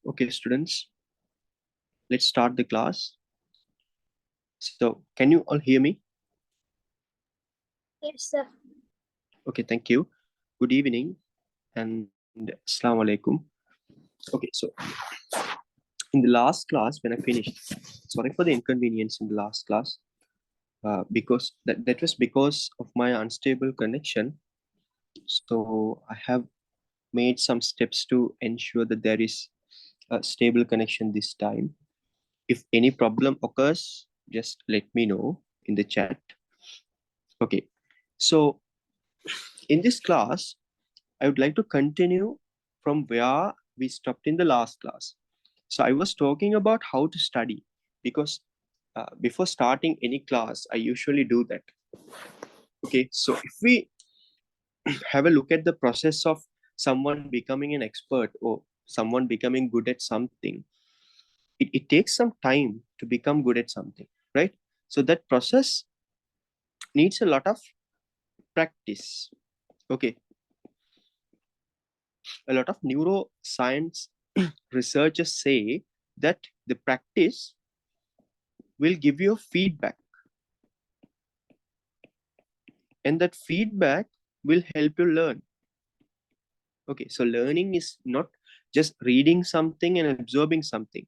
Okay, students, let's start the class. So, can you all hear me? Yes, sir. Okay, thank you. Good evening and Assalamu alaikum. Okay, so in the last class, when I finished, sorry for the inconvenience in the last class, because that was because of my unstable connection. So, I have made some steps to ensure that there is a stable connection this time. If any problem occurs, just let me know in the chat. Okay, so in this class, I would like to continue from where we stopped in the last class. So I was talking about how to study because before starting any class, I usually do that. Okay, so if we have a look at the process of someone becoming an expert or someone becoming good at something, it takes some time to become good at something, right? So that process needs a lot of practice. Okay, a lot of neuroscience researchers say that the practice will give you feedback, and that feedback will help you learn. Okay, so learning is not just reading something and absorbing something.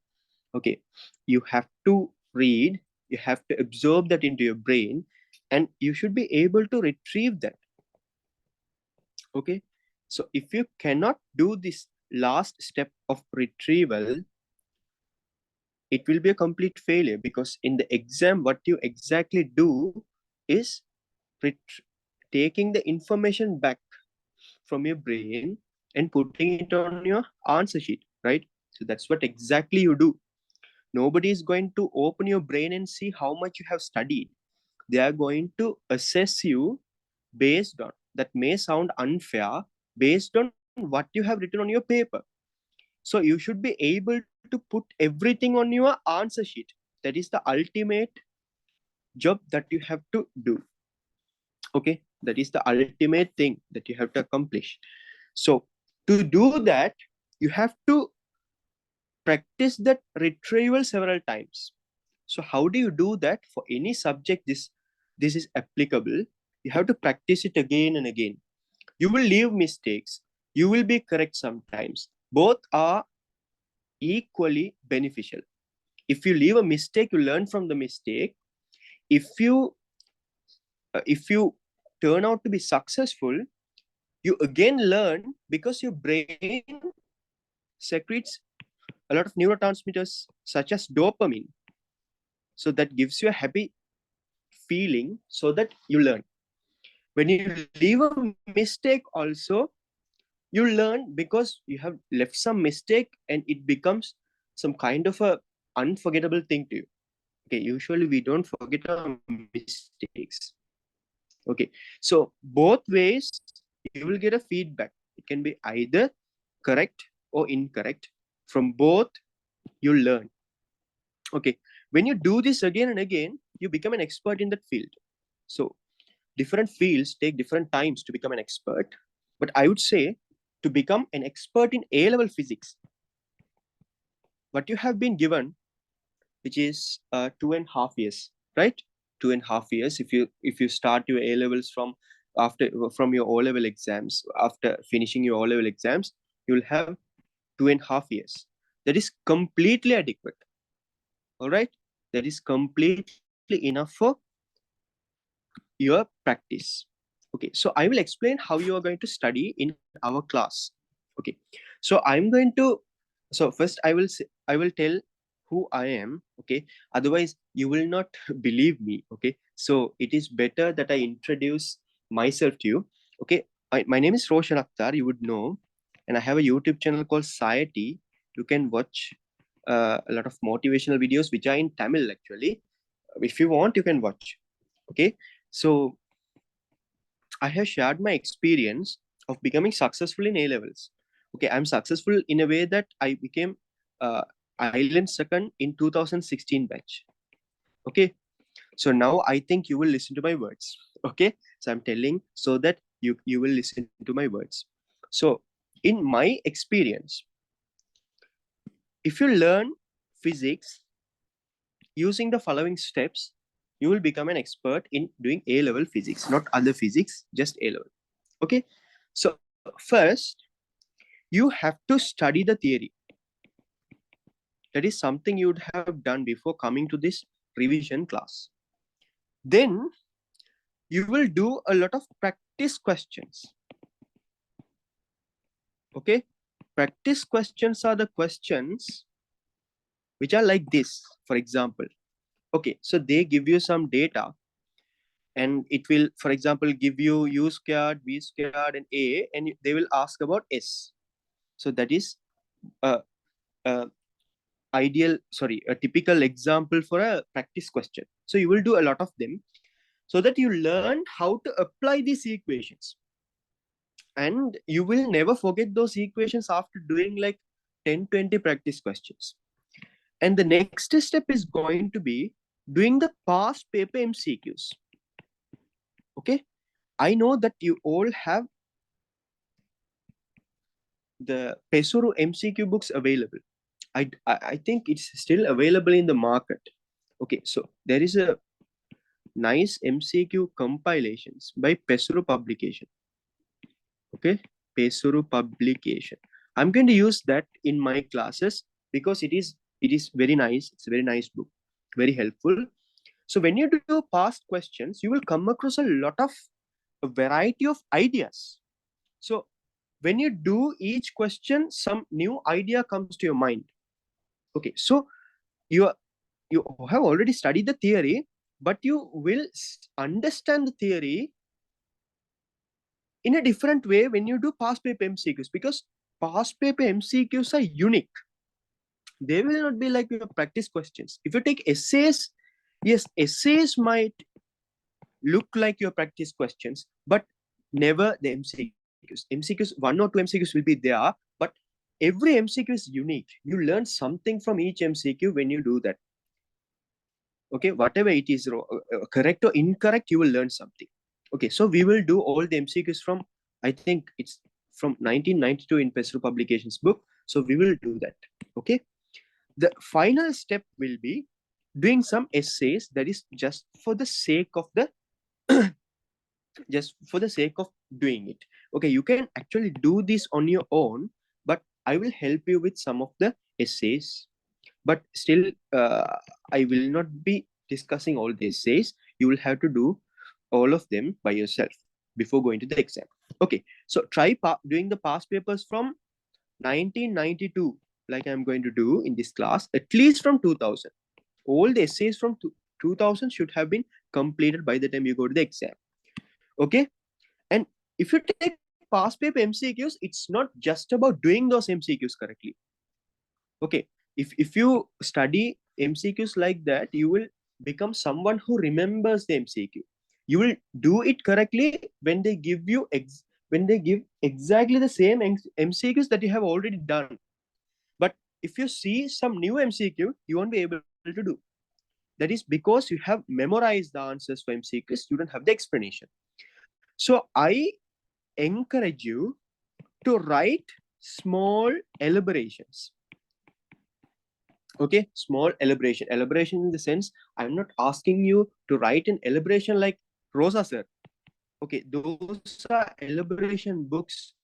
Okay, you have to read, you have to absorb that into your brain, and you should be able to retrieve that. Okay, so if you cannot do this last step of retrieval, it will be a complete failure, because in the exam what you exactly do is taking the information back from your brain and putting it on your answer sheet, right? So that's what exactly you do. Nobody is going to open your brain and see how much you have studied. They are going to assess you based on, that may sound unfair, based on what you have written on your paper. So you should be able to put everything on your answer sheet. That is the ultimate job that you have to do. Okay, that is the ultimate thing that you have to accomplish. So to do that, you have to practice that retrieval several times. So how do you do that? For any subject this is applicable, you have to practice it again and again. You will leave mistakes, you will be correct sometimes. Both are equally beneficial. If you leave a mistake, you learn from the mistake. If you turn out to be successful, you again learn, because your brain secretes a lot of neurotransmitters such as dopamine. So that gives you a happy feeling, so that you learn. When you leave a mistake also, you learn, because you have left some mistake and it becomes some kind of a unforgettable thing to you. Okay, usually we don't forget our mistakes. Okay, so both ways you will get a feedback. It can be either correct or incorrect. From both you learn. Okay, when you do this again and again, you become an expert in that field. So different fields take different times to become an expert, but I would say, to become an expert in A level physics, what you have been given, which is 2.5 years, right? 2.5 years. If you start your A levels from your O level exams, after finishing your O level exams, you will have 2.5 years. That is completely adequate. All right, that is completely enough for your practice. Okay, so I will explain how you are going to study in our class. Okay, so I'm going to, so first I will tell who I am. Okay, otherwise you will not believe me. Okay, so it is better that I introduce myself to you. Okay, my name is Roshan Akhtar, you would know, and I have a YouTube channel called Society. You can watch a lot of motivational videos which are in Tamil actually. If you want, you can watch. Okay, so I have shared my experience of becoming successful in A levels. Okay, I'm successful in a way that I became uh, Island second in 2016 batch. Okay, so now I think you will listen to my words. Okay, so I'm telling so that you will listen to my words. So in my experience, if you learn physics using the following steps, you will become an expert in doing A-level physics, not other physics, just A-level. Okay. So first, you have to study the theory. That is something you would have done before coming to this revision class. Then you will do a lot of practice questions. Okay. Practice questions are the questions which are like this, for example. Okay, so they give you some data and it will, for example, give you U squared, V squared and A, and they will ask about S. So that is a typical example for a practice question. So you will do a lot of them so that you learn how to apply these equations. And you will never forget those equations after doing like 10, 20 practice questions. And the next step is going to be doing the past paper MCQs. Okay, I know that you all have the Pesuru MCQ books available. I think it's still available in the market. Okay, so there is a nice MCQ compilations by Pesuru publication. Okay, Pesuru publication. I'm going to use that in my classes because it is very nice. It's a very nice book, very helpful. So when you do past questions, you will come across a variety of ideas. So when you do each question, some new idea comes to your mind. Okay, so you have already studied the theory, but you will understand the theory in a different way when you do past paper MCQs, because past paper MCQs are unique. They will not be like your practice questions. If you take essays, yes, essays might look like your practice questions, but never the MCQs. MCQs, 1 or 2 MCQs will be there, but every MCQ is unique. You learn something from each MCQ when you do that. Okay, whatever it is, correct or incorrect, you will learn something. Okay, so we will do all the MCQs from, I think it's from 1992 in Pesuru Publications book. So we will do that. Okay, the final step will be doing some essays, that is just for the sake of the just for the sake of doing it. Okay, you can actually do this on your own, but I will help you with some of the essays. But still, I will not be discussing all the essays. You will have to do all of them by yourself before going to the exam. Okay, so try doing the past papers from 1992, like I'm going to do in this class, at least from 2000. All the essays from 2000 should have been completed by the time you go to the exam. Okay, and if you take past paper MCQs, it's not just about doing those MCQs correctly. Okay, if you study MCQs like that, you will become someone who remembers the MCQ. You will do it correctly when they give you when they give exactly the same MCQs that you have already done. But if you see some new MCQ, you won't be able to do. That is because you have memorized the answers for MCQs, you don't have the explanation. So I encourage you to write small elaborations. Okay, small elaboration in the sense, I'm not asking you to write an elaboration like Rosa sir. Okay, those are elaboration books.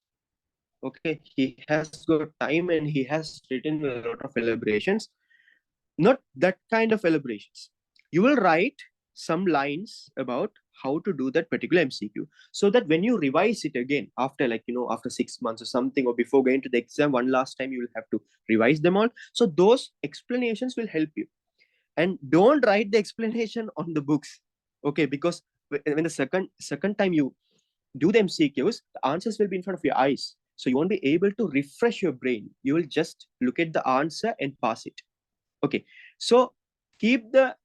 Okay, he has got time and he has written a lot of elaborations. Not that kind of elaborations. You will write some lines about how to do that particular MCQ, so that when you revise it again after, like, after 6 months or something, or before going to the exam one last time, you will have to revise them all. So those explanations will help you. And don't write the explanation on the books. Okay, because when the second time you do the MCQs, the answers will be in front of your eyes. So you won't be able to refresh your brain. You will just look at the answer and pass it. Okay, so keep the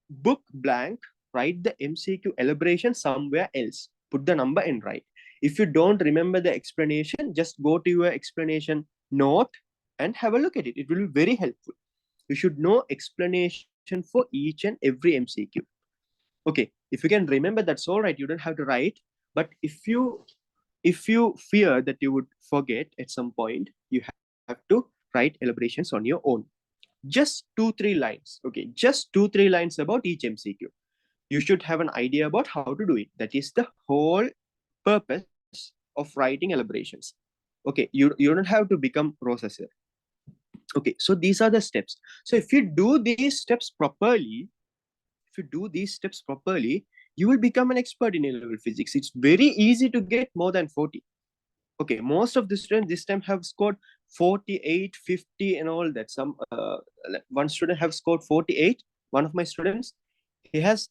book blank, write the MCQ elaboration somewhere else, put the number and write. If you don't remember the explanation, just go to your explanation note and have a look at it. It will be very helpful. You should know explanation for each and every MCQ. Okay, if you can remember, that's all right. You don't have to write. But if you fear that you would forget at some point, you have to write elaborations on your own. Just 2-3 lines. Okay, just 2-3 lines about each MCQ. You should have an idea about how to do it. That is the whole purpose of writing elaborations. Okay, you don't have to become processor. Okay, so these are the steps. So if you do these steps properly, you will become an expert in A-level physics. It's very easy to get more than 40. Okay, most of the students this time have scored 48, 50 and all that. Some one student have scored 48. One of my students, he has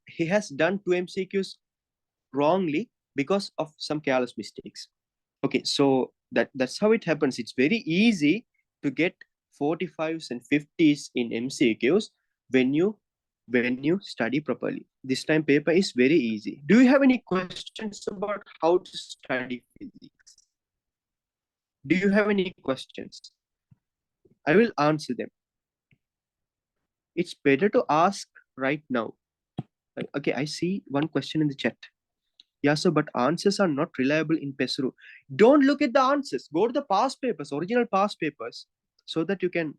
he has done 2 MCQs wrongly because of some careless mistakes. Okay, so that's how it happens. It's very easy to get 45s and 50s in MCQs when you study properly. This time paper is very easy. Do you have any questions about how to study physics? Do you have any questions? I will answer them. It's better to ask right now. Okay, I see one question in the chat. Yeah, sir, but answers are not reliable in PESRU. Don't look at the answers. Go to the past papers, original past papers, so that you can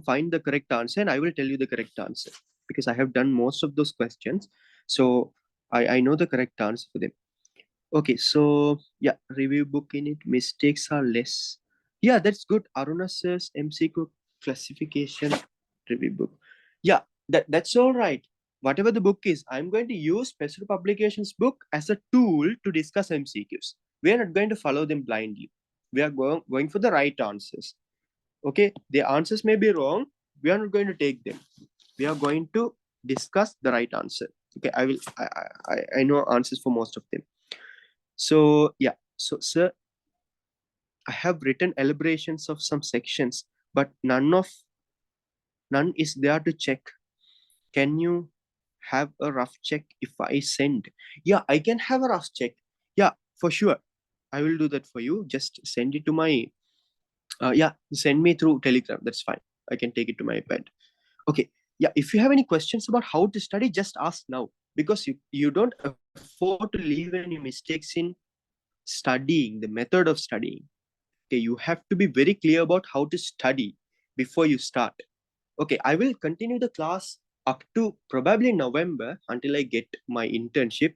find the correct answer, and I will tell you the correct answer because I have done most of those questions. So I know the correct answer for them. Okay, so yeah, review book in it, mistakes are less. Yeah, that's good. Aruna says MCQ classification review book. Yeah, that's all right. Whatever the book is, I'm going to use PESRU Publications book as a tool to discuss MCQs. We are not going to follow them blindly. We are going for the right answers. Okay, the answers may be wrong. We are not going to take them. We are going to discuss the right answer. Okay, I know answers for most of them. So yeah, so sir, I have written elaborations of some sections, but none is there to check. Can you have a rough check if I send? Yeah, I can have a rough check. Yeah, for sure. I will do that for you. Just send it to my, yeah, send me through Telegram. That's fine. I can take it to my iPad. Okay. Yeah, if you have any questions about how to study, just ask now, because you don't afford to leave any mistakes in studying, the method of studying. Okay, you have to be very clear about how to study before you start. Okay, I will continue the class up to probably November until I get my internship.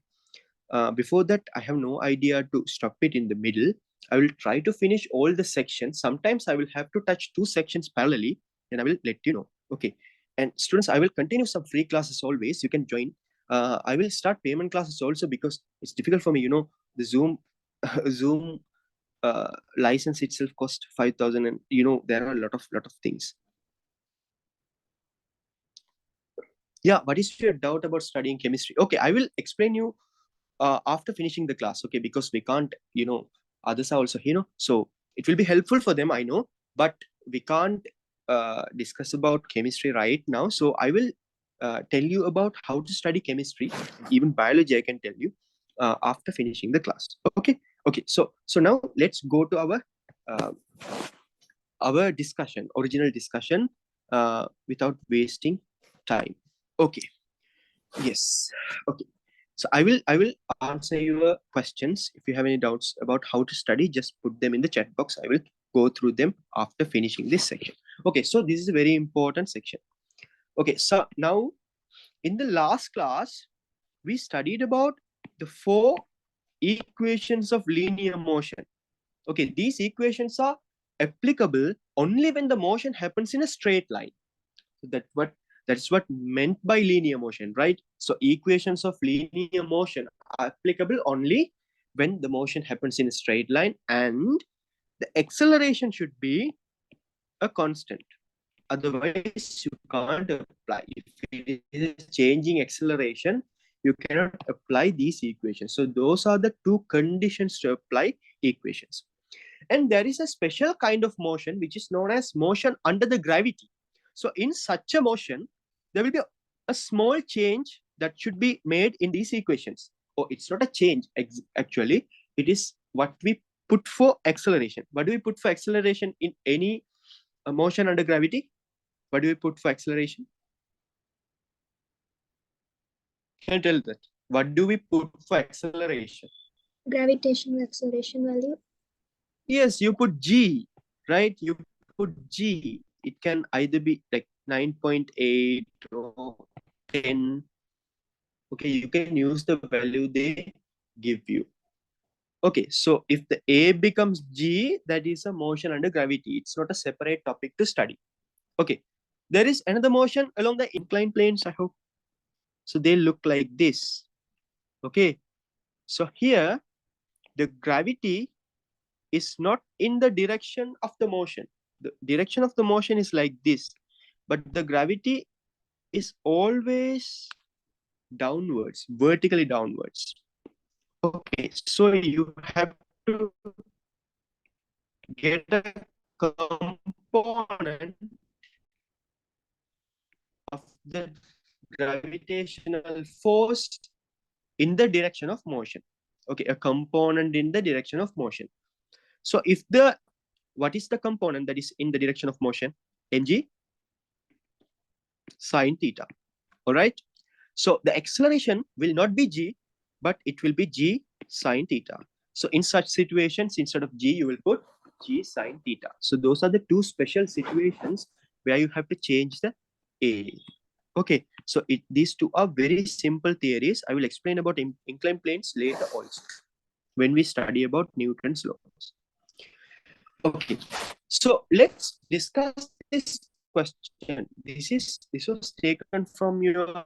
Before that, I have no idea to stop it in the middle. I will try to finish all the sections. Sometimes I will have to touch 2 sections parallelly, and I will let you know. Okay, and students, I will continue some free classes always. You can join. I will start payment classes also because it's difficult for me. You know, the Zoom Zoom license itself cost 5,000, and you know there are a lot of things. Yeah, what is your doubt about studying chemistry? Okay, I will explain you after finishing the class. Okay, because we can't, you know, others are also, you know, so it will be helpful for them, I know, but we can't discuss about chemistry right now. So I will tell you about how to study chemistry, even biology I can tell you after finishing the class. Okay, so now let's go to our discussion, original discussion, without wasting time. Okay, yes. Okay, so I will answer your questions. If you have any doubts about how to study, just put them in the chat box. I will go through them after finishing this section. Okay, so this is a very important section. Okay, so now in the last class we studied about the 4 equations of linear motion. Okay, these equations are applicable only when the motion happens in a straight line. So that's what meant by linear motion, right? So equations of linear motion are applicable only when the motion happens in a straight line, and the acceleration should be a constant. Otherwise, you can't apply. If it is changing acceleration, you cannot apply these equations. So those are the 2 conditions to apply equations. And there is a special kind of motion which is known as motion under the gravity. So in such a motion, there will be a small change that should be made in these equations. Oh, it's not a change, actually. It is what we put for acceleration. What do we put for acceleration in any motion under gravity? What do we put for acceleration? Can you tell that? What do we put for acceleration? Gravitational acceleration value. Yes, you put G. right? You put G, it can either be like 9.8 or 10. Okay, you can use the value they give you. Okay, so if the A becomes G, that is a motion under gravity. It's not a separate topic to study. Okay, there is another motion along the inclined planes, I hope. So they look like this. Okay, so here the gravity is not in the direction of the motion. The direction of the motion is like this, but the gravity is always downwards, vertically downwards. Okay, so you have to get a component of the gravitational force in the direction of motion. Okay, a component in the direction of motion. So if what is the component that is in the direction of motion? Mg sine theta. All right. So the acceleration will not be g, but it will be g sine theta. So in such situations, instead of g, you will put g sine theta. So those are the two special situations where you have to change the a. Okay, so these two are very simple theories. I will explain about inclined planes later also when we study about Newton's laws. Okay, so let's discuss this question. This was taken from your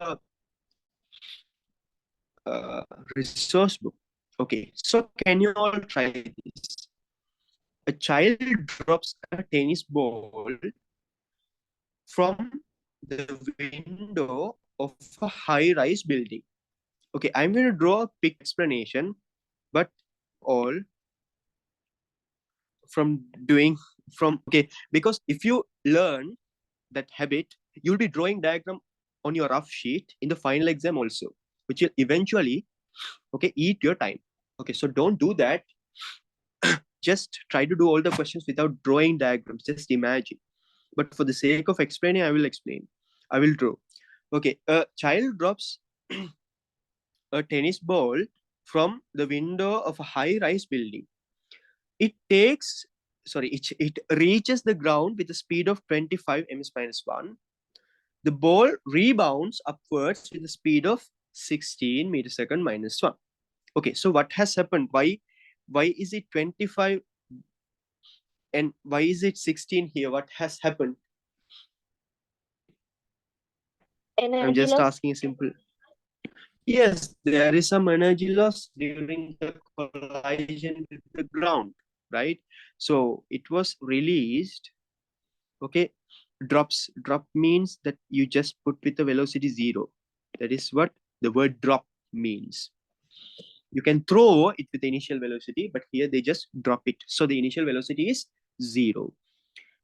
resource book. Okay, so can you all try this? A child drops a tennis ball from the window of a high-rise building. Okay, I'm going to draw a quick explanation, but all okay, because if you learn that habit, you'll be drawing diagram on your rough sheet in the final exam also, which will eventually, okay, eat your time. Okay, so don't do that. Just try to do all the questions without drawing diagrams. Just imagine. But for the sake of explaining, I will explain. I will draw. Okay, a child drops a tennis ball from the window of a high-rise building. It reaches the ground with a speed of 25 ms-1. The ball rebounds upwards with a speed of 16 meter-second -1. Okay, so what has happened? Why is it 25 and why is it 16 here? What has happened? I'm just asking simple. Yes, there is some energy loss during the collision with the ground, right? So it was released. Okay, drop means that you just put with the velocity 0. That is what the word drop means. You can throw it with the initial velocity, but here they just drop it. So the initial velocity is 0.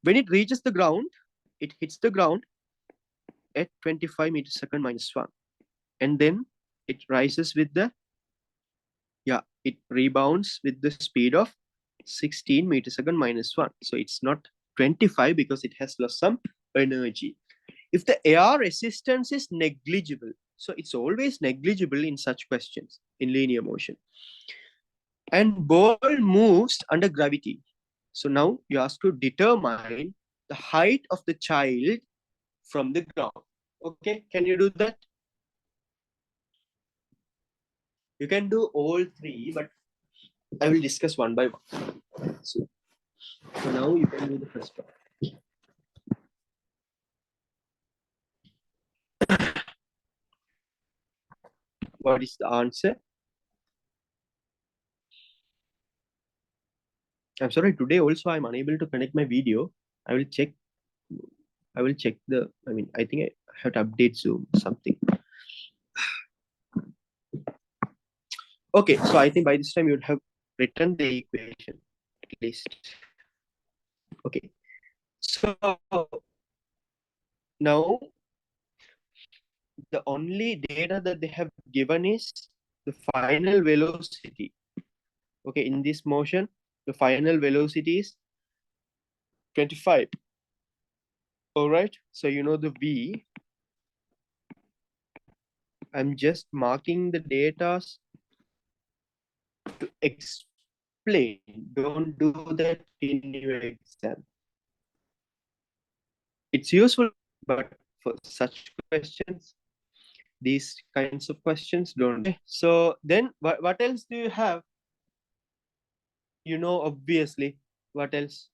When it reaches the ground, it hits the ground at 25 meter-second -1. And then it rises with it rebounds with the speed of 16 meter-second -1. So it's not 25 because it has lost some energy. If the air resistance is negligible, so it's always negligible in such questions in linear motion, and ball moves under gravity. So now you ask to determine the height of the child from the ground. Okay, can you do that? You can do all three, but I will discuss one by one. So now you can do the first one. What is the answer? I'm sorry, today also I'm unable to connect my video. I will check I think I have to update Zoom something. Okay, so I think by this time you would have written the equation at least. Okay, so now the only data that they have given is the final velocity. Okay, in this motion, the final velocity is 25. All right, so you know the V. I'm just marking the data to explain explain. Don't do that in your exam. It's useful, but for such questions, these kinds of questions don't. So then what else do you have? Obviously, what else?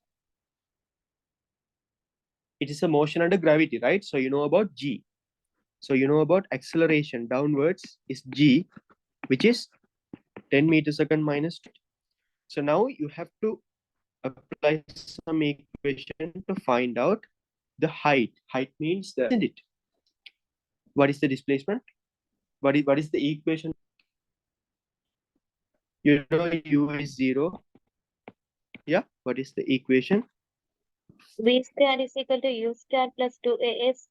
It is a motion under gravity, right? So you know about G. So you know about acceleration downwards is G, which is 10 meters second minus 2. So now you have to apply some equation to find out the height. Height means the, isn't it? What is the displacement? What is the equation? U is 0. Yeah. What is the equation? V square is equal to U square plus 2AS.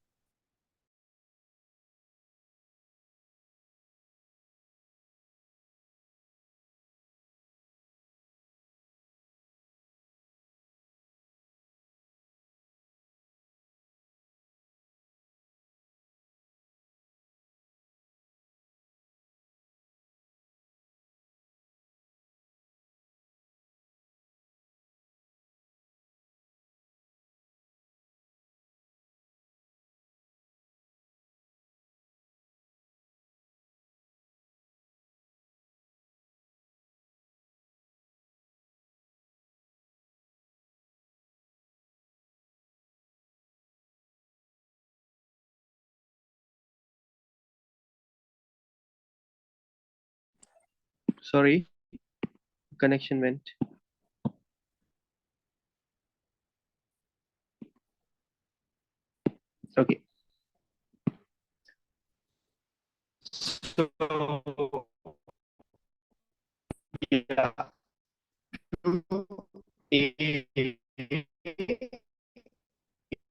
Sorry, connection went. Okay. So yeah, 2A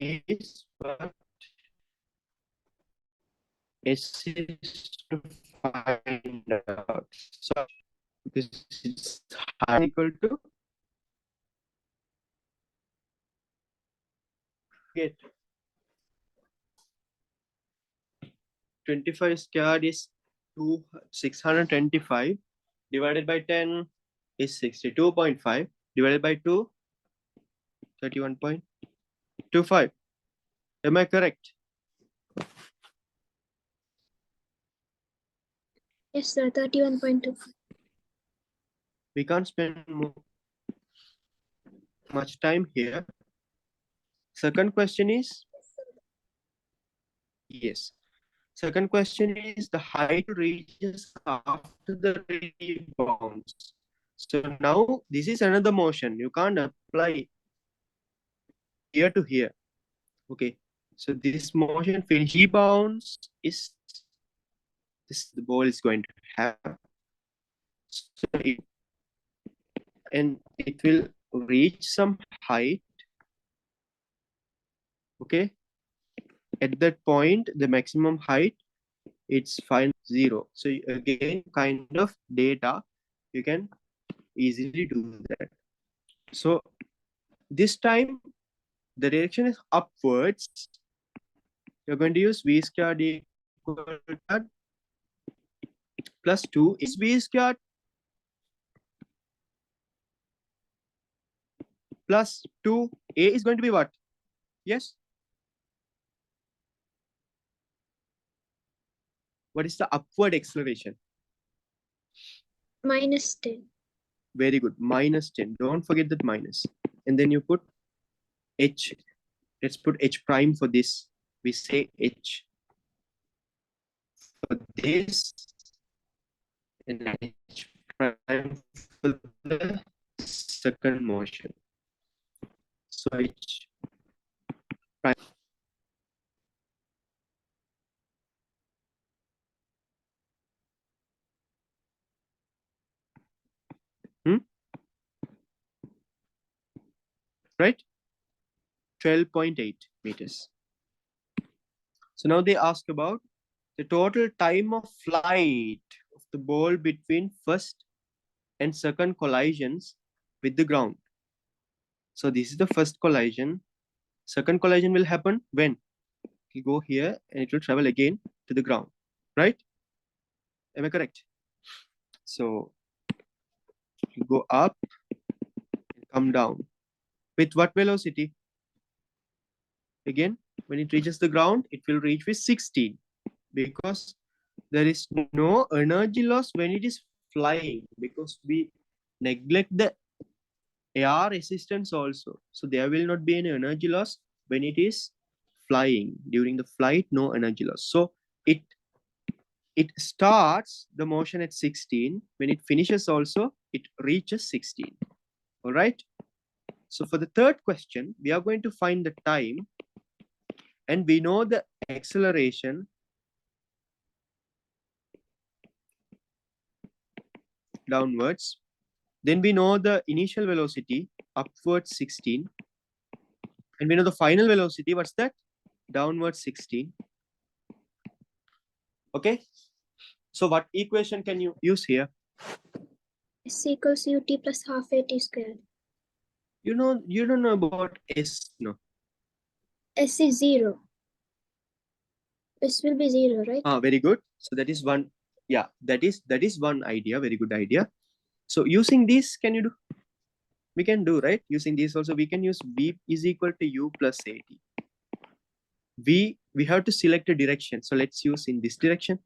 is what S is to find out. So this is equal to get 25 squared is 625 divided by 10 is 62.5 divided by 2 31.25. Am I correct? Yes, sir. 31.2. We can't spend much time here. Second question is yes. Second question is the height reaches after the rebounds. So now this is another motion. You can't apply here to here. Okay. So this motion when he bounds is this the ball is going to have. So and it will reach some height. Okay. At that point, the maximum height it's fine 0. So again, kind of data you can easily do that. So this time the direction is upwards. You're going to use v squared equal to plus 2 is v squared plus 2. A is going to be what? Yes. What is the upward acceleration? Minus 10. Very good. Minus 10. Don't forget that minus. And then you put h. Let's put h prime for this. We say h for this and h prime for the second motion. So h prime. Right? 12.8 meters. So now they ask about the total time of flight of the ball between first and second collisions with the ground. So this is the first collision. Second collision will happen when? It will go here and it will travel again to the ground. Right? Am I correct? So you go up come down. With what velocity? Again, when it reaches the ground, it will reach with 16 because there is no energy loss when it is flying because we neglect the air resistance also. So there will not be any energy loss when it is flying. During the flight, no energy loss. So it starts the motion at 16. When it finishes also, it reaches 16. All right. So for the third question, we are going to find the time and we know the acceleration downwards. Then we know the initial velocity upwards 16. And we know the final velocity. What's that? Downwards 16. Okay. So what equation can you use here? S equals ut plus half at squared. You don't know about S, no? S is 0. S will be 0, right? Very good. So that is one. Yeah, that is one idea. Very good idea. So using this, can you do? We can do, right? Using this also, we can use V is equal to U plus AT. We have to select a direction. So let's use in this direction.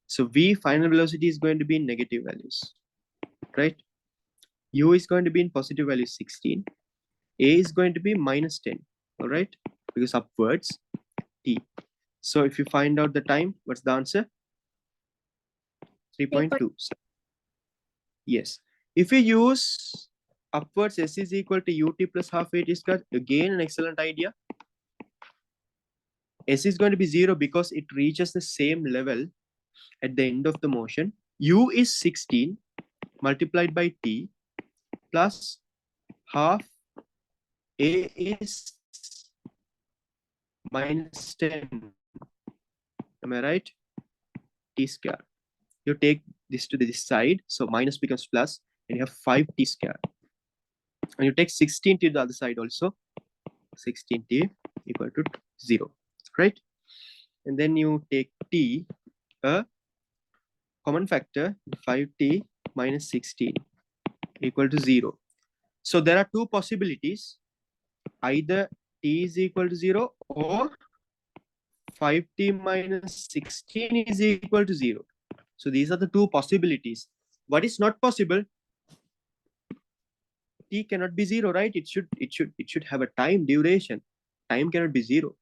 So V final velocity is going to be in negative values, right? U is going to be in positive value 16. A is going to be minus 10, all right? Because upwards, T. So if you find out the time, what's the answer? 3.2. Yes. If you use upwards, S is equal to ut plus half AT squared, again an excellent idea. S is going to be 0 because it reaches the same level at the end of the motion. U is 16 multiplied by T plus half A is minus 10. Am I right? T square. You take this to this side, so minus becomes plus, and you have 5T square. And you take 16T to the other side also. 16T equal to 0, right? And then you take T, a common factor, 5T minus 16 equal to 0. So there are two possibilities. Either T is equal to 0 or 5T minus 16 is equal to 0. So these are the two possibilities. What is not possible? T cannot be 0, right? It should have a time duration. Time cannot be 0.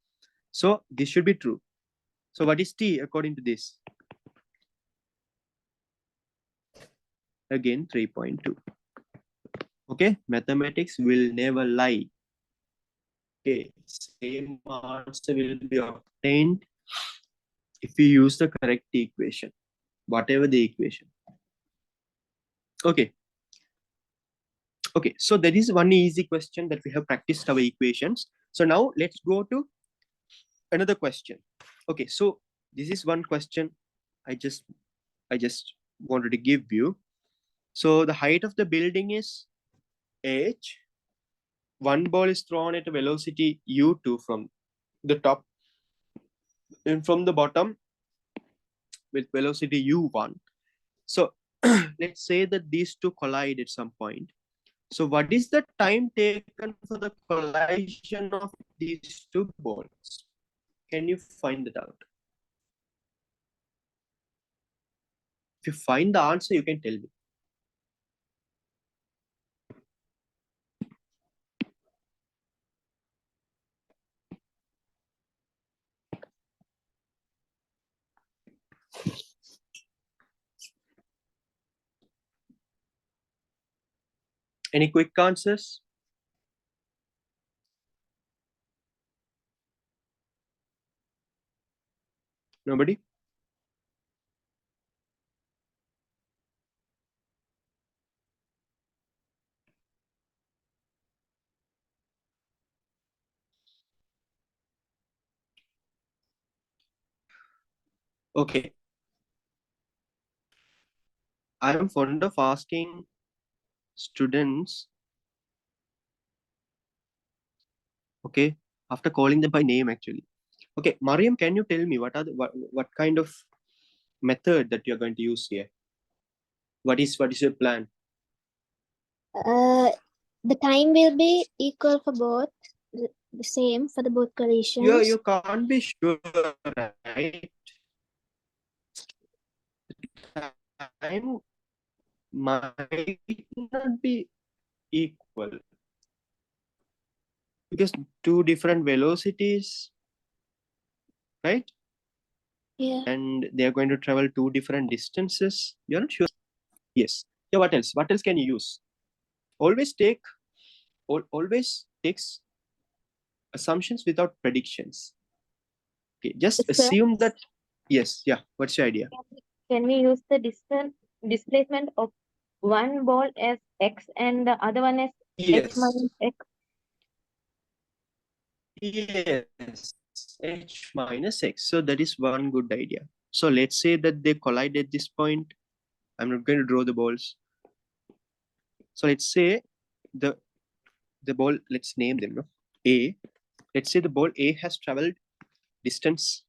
So this should be true. So what is T according to this? Again, 3.2. Okay, mathematics will never lie. Okay, same answer will be obtained if you use the correct equation, whatever the equation. Okay. Okay, so that is one easy question that we have practiced our equations. So now let's go to another question. Okay, so this is one question I just wanted to give you. So the height of the building is h. One ball is thrown at a velocity u2 from the top and from the bottom with velocity u1. So let's say that these two collide at some point. So what is the time taken for the collision of these two balls? Can you find that out? If you find the answer, you can tell me. Any quick answers? Nobody? Okay. I am fond of asking students, okay, after calling them by name actually. Okay, Mariam, can you tell me what are what kind of method that you're going to use here? What is your plan? The time will be equal for both, the same for the both collisions. You can't be sure, right? Time might not be equal because two different velocities, right? Yeah. And they are going to travel two different distances. You're not sure. Yes. Yeah. What else? What else can you use? Always takes assumptions without predictions. Okay. Just Sir? assume that. Yes. Yeah. What's your idea? Can we use the displacement of one ball as x and the other one as h Yes. minus x? Yes. H minus x. So that is one good idea. So let's say that they collide at this point. I'm not going to draw the balls. So let's say the ball, let's name them, no? A. Let's say the ball A has traveled distance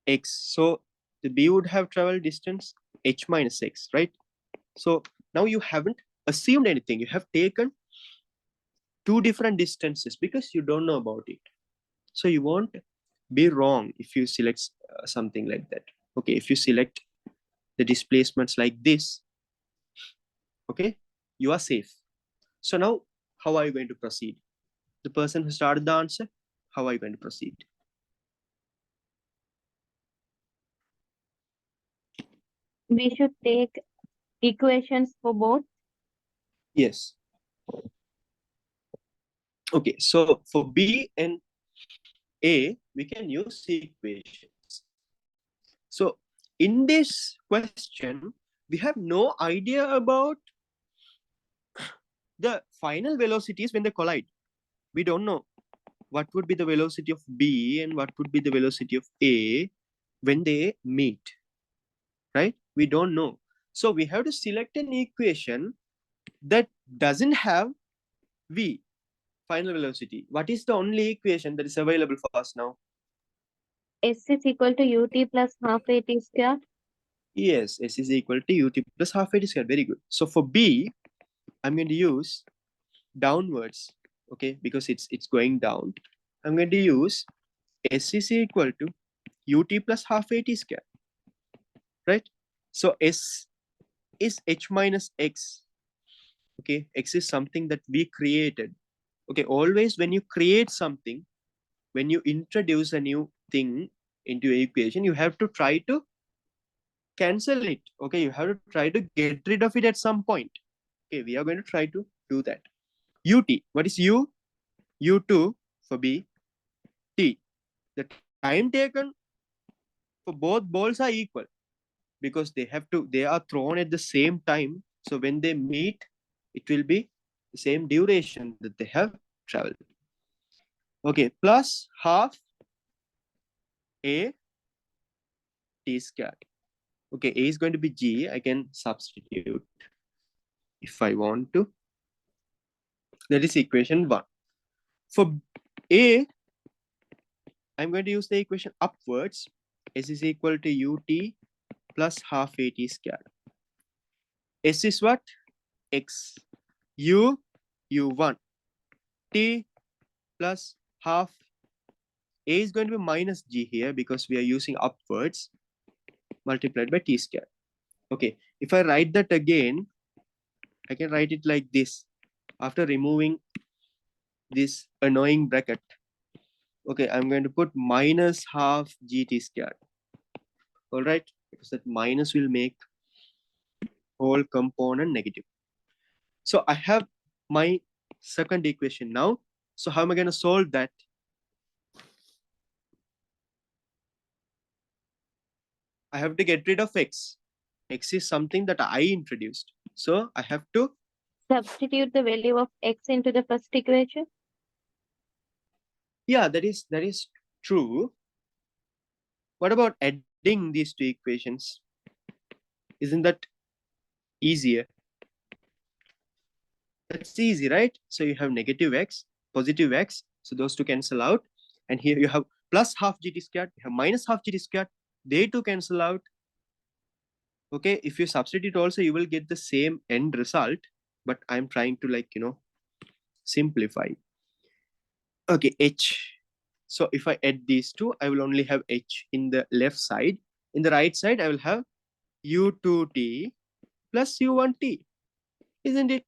x. So the B would have traveled distance h minus x, right? So now you haven't assumed anything. You have taken two different distances because you don't know about it. So you won't be wrong if you select something like that. Okay, if you select the displacements like this, okay, you are safe. So now, how are you going to proceed? The person who started the answer, how are you going to proceed? We should take equations for both. Yes. Okay, so for B and A, we can use equations. So in this question, we have no idea about the final velocities when they collide. We don't know what would be the velocity of B and what would be the velocity of A when they meet, right? We don't know. So we have to select an equation that doesn't have V, final velocity. What is the only equation that is available for us now? S is equal to ut plus half at square. Yes, S is equal to ut plus half at square. Very good. So for B, I'm going to use downwards, okay, because it's going down. I'm going to use S is equal to ut plus half at square, right? So S is h minus x. Okay, x is something that we created. Okay, always when you create something, when you introduce a new thing into your equation, you have to try to cancel it. Okay, you have to try to get rid of it at some point. Okay, we are going to try to do that. Ut, what is u? U2 for B, t. The time taken for both balls are equal because they are thrown at the same time. So when they meet, it will be the same duration that they have traveled. Okay, plus half a t square. Okay, a is going to be g. I can substitute if I want to. That is equation 1. For a, I'm going to use the equation upwards. S is equal to ut plus half at square. S is what? X. U, u1. T plus half. A is going to be minus g here because we are using upwards, multiplied by t square. Okay, if I write that again, I can write it like this after removing this annoying bracket. Okay, I'm going to put minus half gt squared. All right, because that minus will make whole component negative. So I have my second equation now. So how am I going to solve that? I have to get rid of x. X is something that I introduced. So I have to Substitute the value of x into the first equation. yeah, that is true. What about adding these two equations? Isn't that easier? That's easy, right? So you have negative x, positive x. So those two cancel out. And here you have plus half gt squared. You have minus half gt squared. They two cancel out. Okay, if you substitute also, you will get the same end result. but I'm trying to, like, simplify. Okay, h. So if I add these two, I will only have h in the left side. In the right side, I will have u2t plus u1t, isn't it?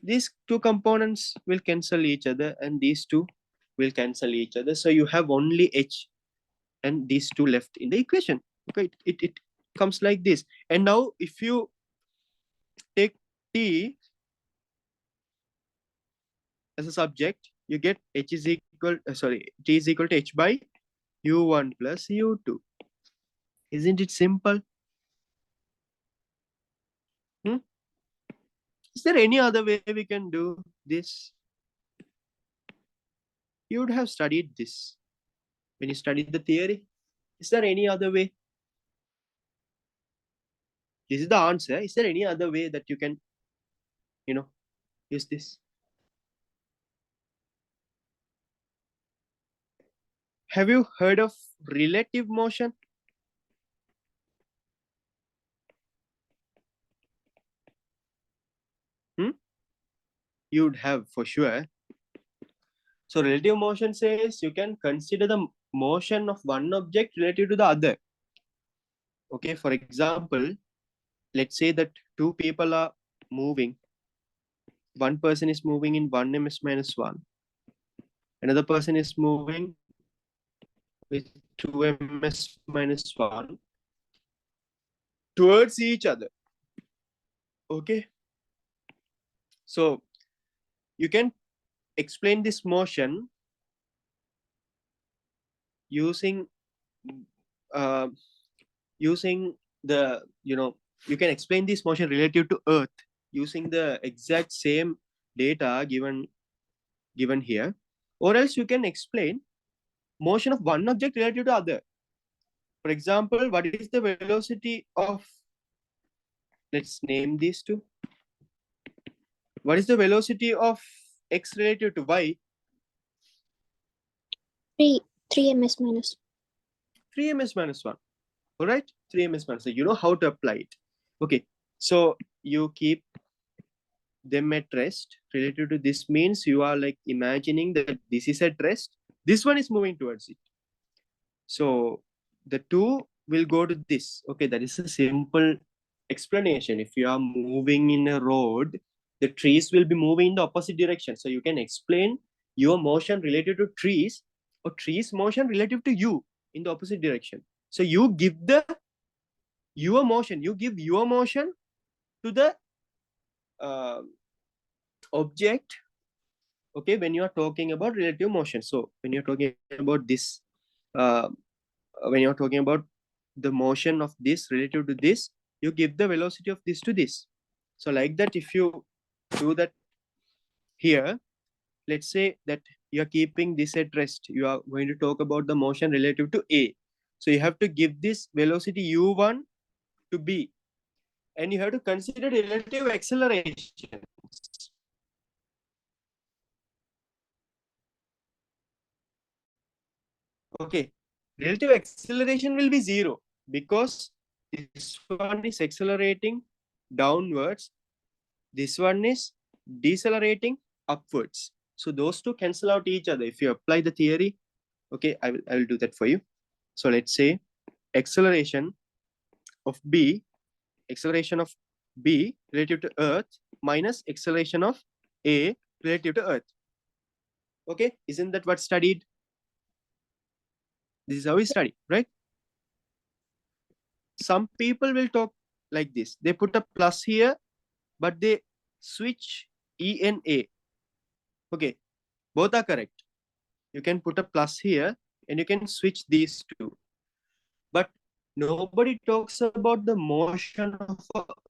These two components will cancel each other, and these two will cancel each other. So you have only h and these two left in the equation. Okay, it comes like this. And now if you take t as a subject, you get h is equal, t is equal to h by u1 plus u2. Isn't it simple? Is there any other way we can do this? You would have studied this when you studied the theory. Is there any other way? This is the answer. Is there any other way that you can, use this? Have you heard of relative motion? You'd have for sure. So relative motion says you can consider the motion of one object relative to the other. Okay, for example, let's say that two people are moving. One person is moving in 1 ms minus 1. Another person is moving with 2 ms minus 1 towards each other. Okay. So you can explain this motion using the, you can explain this motion relative to Earth using the exact same data given here, or else you can explain motion of one object relative to other. For example, what is the velocity of, let's name these two. What is the velocity of x relative to y? 3 ms minus 3 ms minus 1. All right, 3 ms minus 1. You know how to apply it. Okay, so you keep them at rest. Relative to this means you are like imagining that this is at rest. This one is moving towards it. So the two will go to this. Okay, that is a simple explanation. If you are moving in a road, the trees will be moving in the opposite direction. So you can explain your motion related to trees or trees motion relative to you in the opposite direction. So you give your motion to the object, okay, when you are talking about relative motion. So when you're talking about this, when you're talking about the motion of this relative to this, you give the velocity of this to this. So like that, if you do that here, let's say that you're keeping this at rest, you are going to talk about the motion relative to A. So you have to give this velocity u1 to B, and you have to consider relative acceleration. Okay, relative acceleration will be 0 because this one is accelerating downwards, this one is decelerating upwards. So those two cancel out each other if you apply the theory. Okay, I will do that for you. So let's say acceleration of B relative to Earth minus acceleration of A relative to Earth. Okay, isn't that what studied? This is how we study, right? Some people will talk like this. They put a plus here, but they switch E and A. Okay, both are correct. You can put a plus here and you can switch these two. But nobody talks about the motion of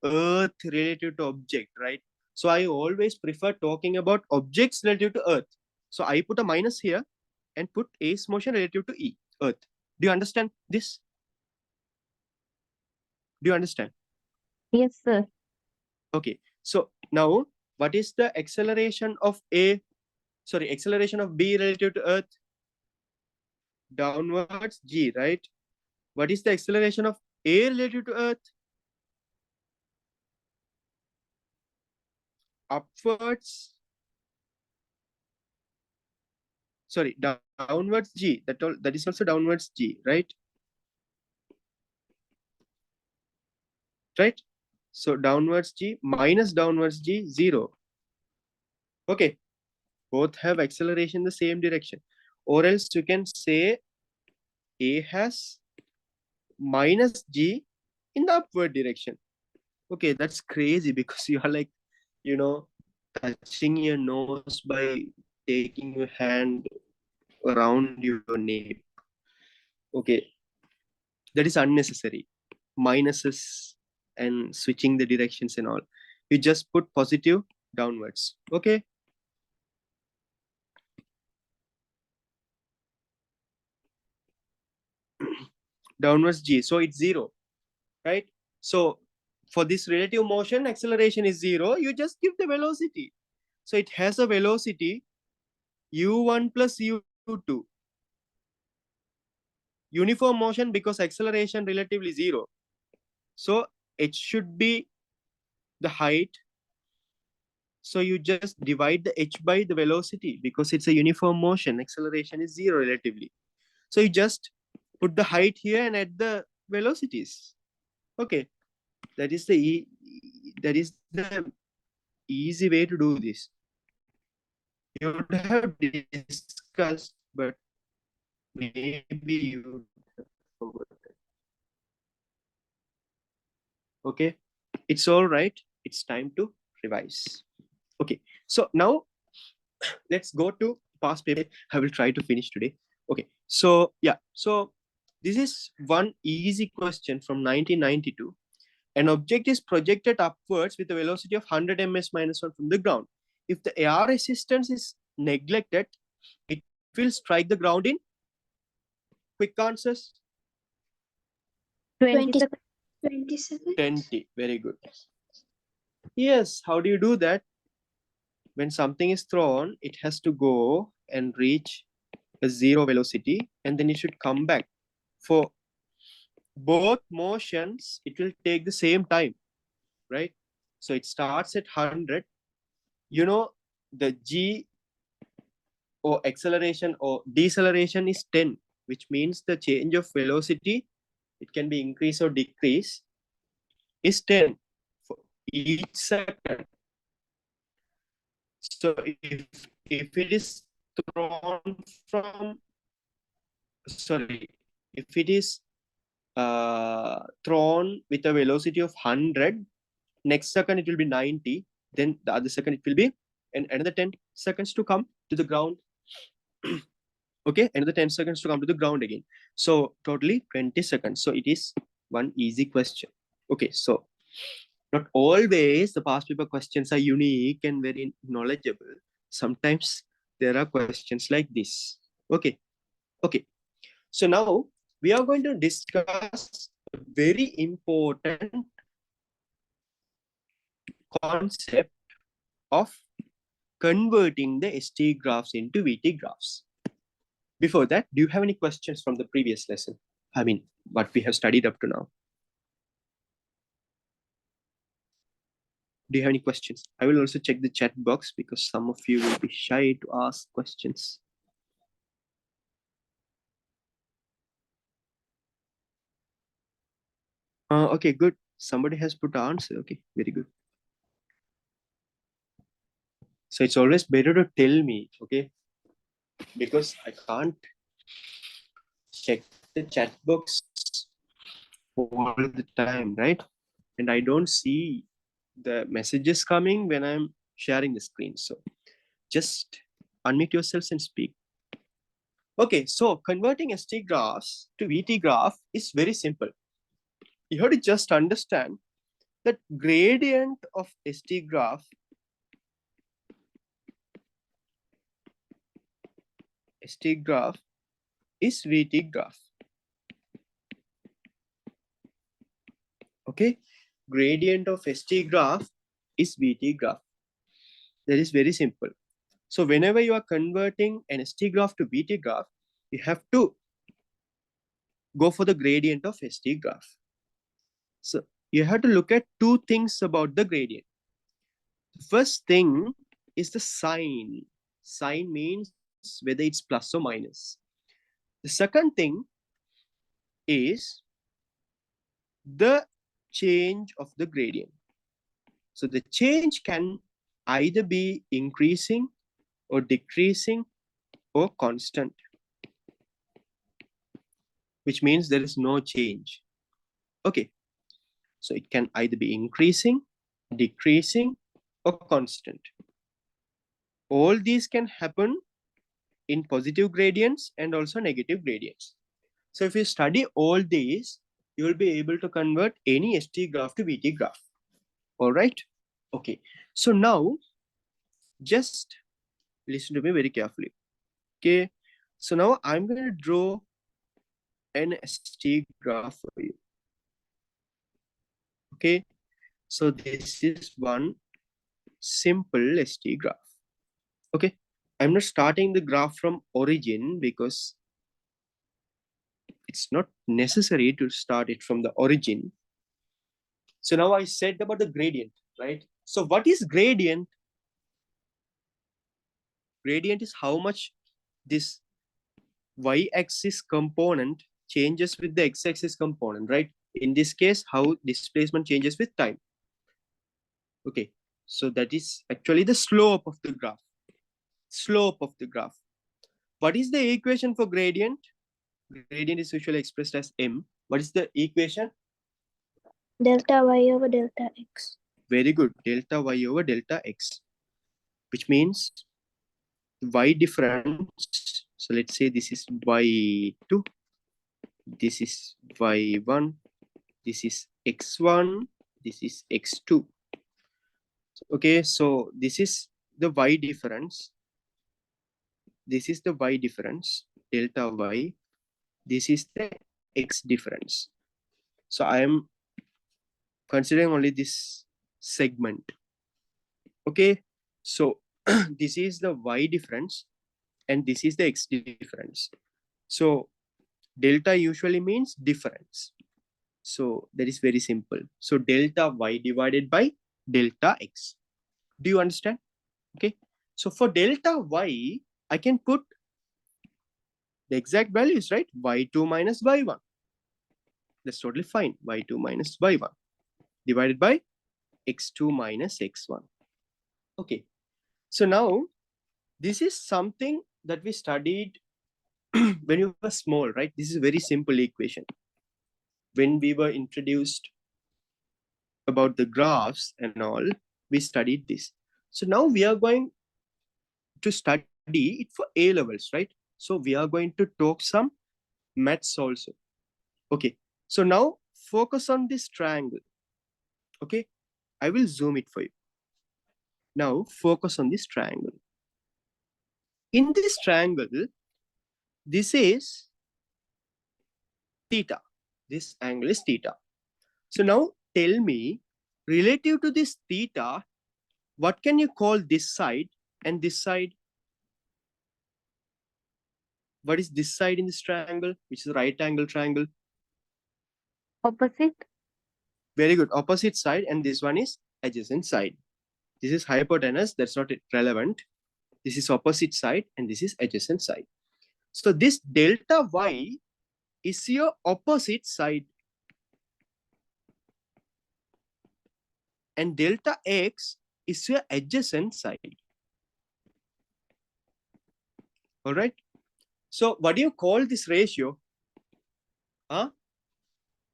Earth relative to object, right? So I always prefer talking about objects relative to Earth. So I put a minus here and put A's motion relative to E, Earth. Do you understand this? Do you understand? Yes, sir. Okay. So now what is the acceleration of acceleration of B relative to Earth? Downwards G, right? What is the acceleration of A relative to Earth? upwards, sorry, downwards g, that is also downwards g, right? Right? So downwards g minus downwards g, 0. Okay, both have acceleration in the same direction. Or else you can say A has minus g in the upward direction. Okay, that's crazy because you are like, you know, touching your nose by taking your hand around your nape. Okay, that is unnecessary. Minuses and switching the directions and all. You just put positive downwards. Okay. Downwards g. So it's 0, right? So for this relative motion, acceleration is 0. You just give the velocity. So it has a velocity u1 plus u2. Uniform motion because acceleration relatively 0. So it should be the height. So you just divide the h by the velocity because it's a uniform motion. Acceleration is 0 relatively. So you just put the height here and add the velocities. Okay, that is the easy way to do this. You would have discussed, but maybe you forgot. Okay, it's all right. It's time to revise. Okay, so now let's go to past paper. I will try to finish today. Okay, so yeah, so this is one easy question from 1992. An object is projected upwards with a velocity of 100 ms minus 1 from the ground. If the air resistance is neglected, it will strike the ground in quick answers. 20 20 seconds. 20 seconds. 20. Very good. Yes, how do you do that? When something is thrown, it has to go and reach a 0 velocity and then it should come back. For both motions, it will take the same time, right? So it starts at 100. You know, the g or acceleration or deceleration is 10, which means the change of velocity, it can be increase or decrease, is 10 for each second. So if it is thrown from, sorry, if it is thrown with a velocity of 100, next second it will be 90, then the other second it will be, and another 10 seconds to come to the ground. Okay, another 10 seconds to come to the ground again. So totally 20 seconds. So it is one easy question. Okay, so not always the past paper questions are unique and very knowledgeable. Sometimes there are questions like this. Okay, okay. So now we are going to discuss a very important concept of converting the ST graphs into VT graphs. Before that, do you have any questions from the previous lesson? I mean, what we have studied up to now. Do you have any questions? I will also check the chat box because some of you will be shy to ask questions. Okay, good. Somebody has put answer. Okay, very good. So it's always better to tell me, okay? Because I can't check the chat box all the time, right? And I don't see the messages coming when I'm sharing the screen. So just unmute yourselves and speak. Okay, so converting ST graphs to VT graph is very simple. You have to just understand that gradient of ST graph is VT graph. Okay, gradient of ST graph is VT graph. That is very simple. So whenever you are converting an ST graph to VT graph, you have to go for the gradient of ST graph. So you have to look at two things about the gradient. The first thing is the sign. Sign means whether it's plus or minus. The second thing is the change of the gradient. So the change can either be increasing or decreasing or constant, which means there is no change. Okay, so it can either be increasing, decreasing, or constant. All these can happen in positive gradients and also negative gradients. So if you study all these, you will be able to convert any ST graph to VT graph. All right. Okay. So now just listen to me very carefully. Okay. So now I'm going to draw an ST graph for you. Okay. So this is one simple ST graph. Okay. I'm not starting the graph from origin because it's not necessary to start it from the origin. So now I said about the gradient, right? So what is gradient? Gradient is how much this y-axis component changes with the x-axis component, right? In this case, how displacement changes with time. Okay, so that is actually the slope of the graph. Slope of the graph. What is the equation for gradient? Gradient is usually expressed as m. What is the equation? Delta y over delta x. Very good. Delta y over delta x, which means y difference. So let's say this is y2, this is y1, this is x1, this is x2. Okay, so this is the y difference. This is the y difference, delta y. This is the x difference. So I am considering only this segment. Okay, so this is the y difference and this is the x difference. So delta usually means difference. So that is very simple. So delta y divided by delta x. Do you understand? Okay. So for delta y, I can put the exact values, right? y2 minus y1. That's totally fine. y2 minus y1 divided by x2 minus x1. Okay. So now this is something that we studied when you were small, right? This is a very simple equation. When we were introduced about the graphs and all, we studied this. So now we are going to study it for A levels, right? So we are going to talk some maths also. Okay, so now focus on this triangle. Okay, I will zoom it for you. Now focus on this triangle. In this triangle, this is theta. This angle is theta. So now tell me, relative to this theta, what can you call this side and this side? What is this side in this triangle, which is a right angle triangle? Opposite. Very good. Opposite side, and this one is adjacent side. This is hypotenuse. That's not relevant. This is opposite side, and this is adjacent side. So this delta y is your opposite side. And delta x is your adjacent side. All right. So what do you call this ratio? Huh?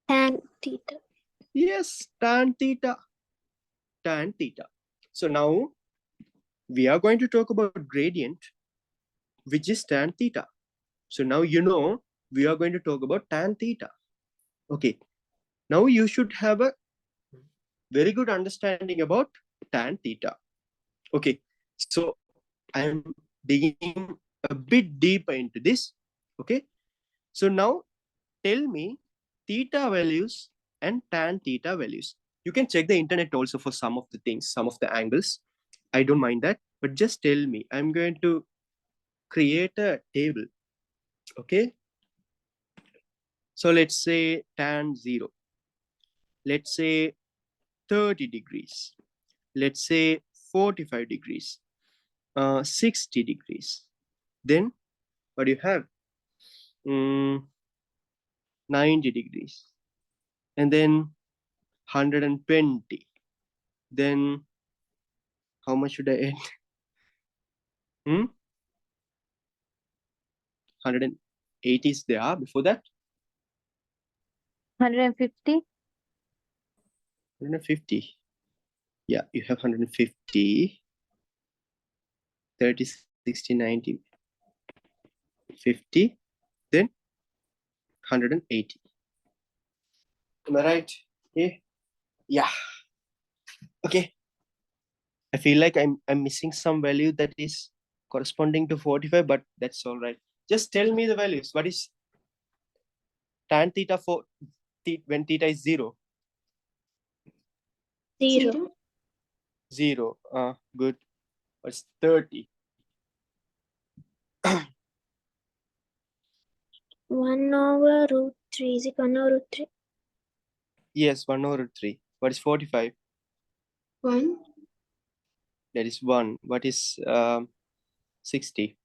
Tan theta. Yes, tan theta. Tan theta. So now we are going to talk about gradient, which is tan theta. So now you know we are going to talk about tan theta. Okay. Now you should have a very good understanding about tan theta. Okay. So I am digging a bit deeper into this. Okay. So now tell me theta values and tan theta values. You can check the internet also for some of the things, some of the angles. I don't mind that, but just tell me. I'm going to create a table. Okay. So let's say tan 0. Let's say 30 degrees. Let's say 45 degrees, 60 degrees. Then what do you have? 90 degrees. And then 120. Then how much should I add? 180 is there before that. 150. 150. Yeah, you have 150. 30, 60, 90, 50. Then 180. Am I right? Okay. Yeah. Okay. I feel like I'm missing some value that is corresponding to 45, but that's all right. Just tell me the values. What is tan theta for when theta is 0? 0. 0. Good. What's 30? 1 over root 3. Is it 1 over root 3? Yes, 1 over 3. What is 45? 1. That is 1. What is 60?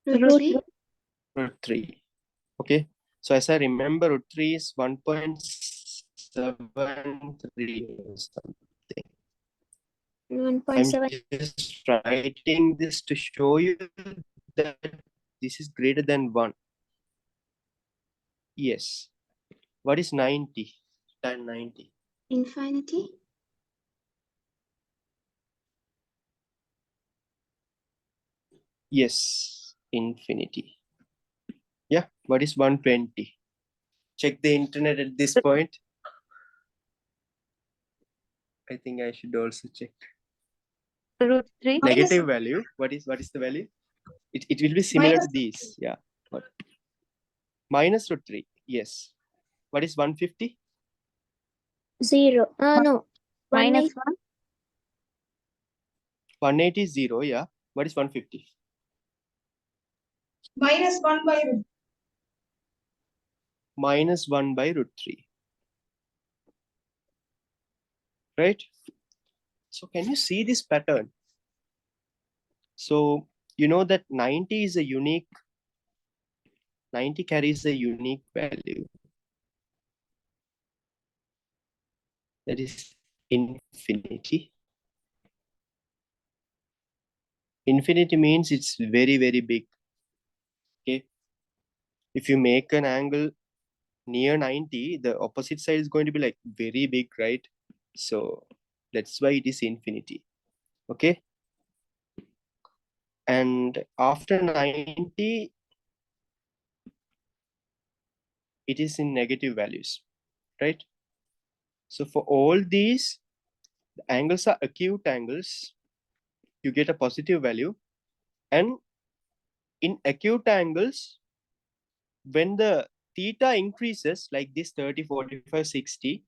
Root 3. Root 3. Okay. So as I remember, root 3 is 1.73 or something. 1.7. I'm just writing this to show you that this is greater than 1. Yes. What is 90? Tan 90. Infinity. Yes. Infinity. Yeah. What is 120? Check the internet at this point. I think I should also check. Root 3. Negative value. What is the value? It will be similar to these. Yeah. What? Minus root 3. Yes. What is 150? 0. No. Minus 180. 1. 180 is 0. Yeah. What is 150? Minus 1 by root. Minus 1 by root 3. Right? So can you see this pattern? So you know that 90 is a unique, 90 carries a unique value. That is infinity. Infinity means it's very, very big. Okay. If you make an angle near 90, the opposite side is going to be like very big, right? So that's why it is infinity. Okay. And after 90, it is in negative values, right? So for all these, the angles are acute angles. You get a positive value. And in acute angles, when the theta increases like this 30, 45, 60,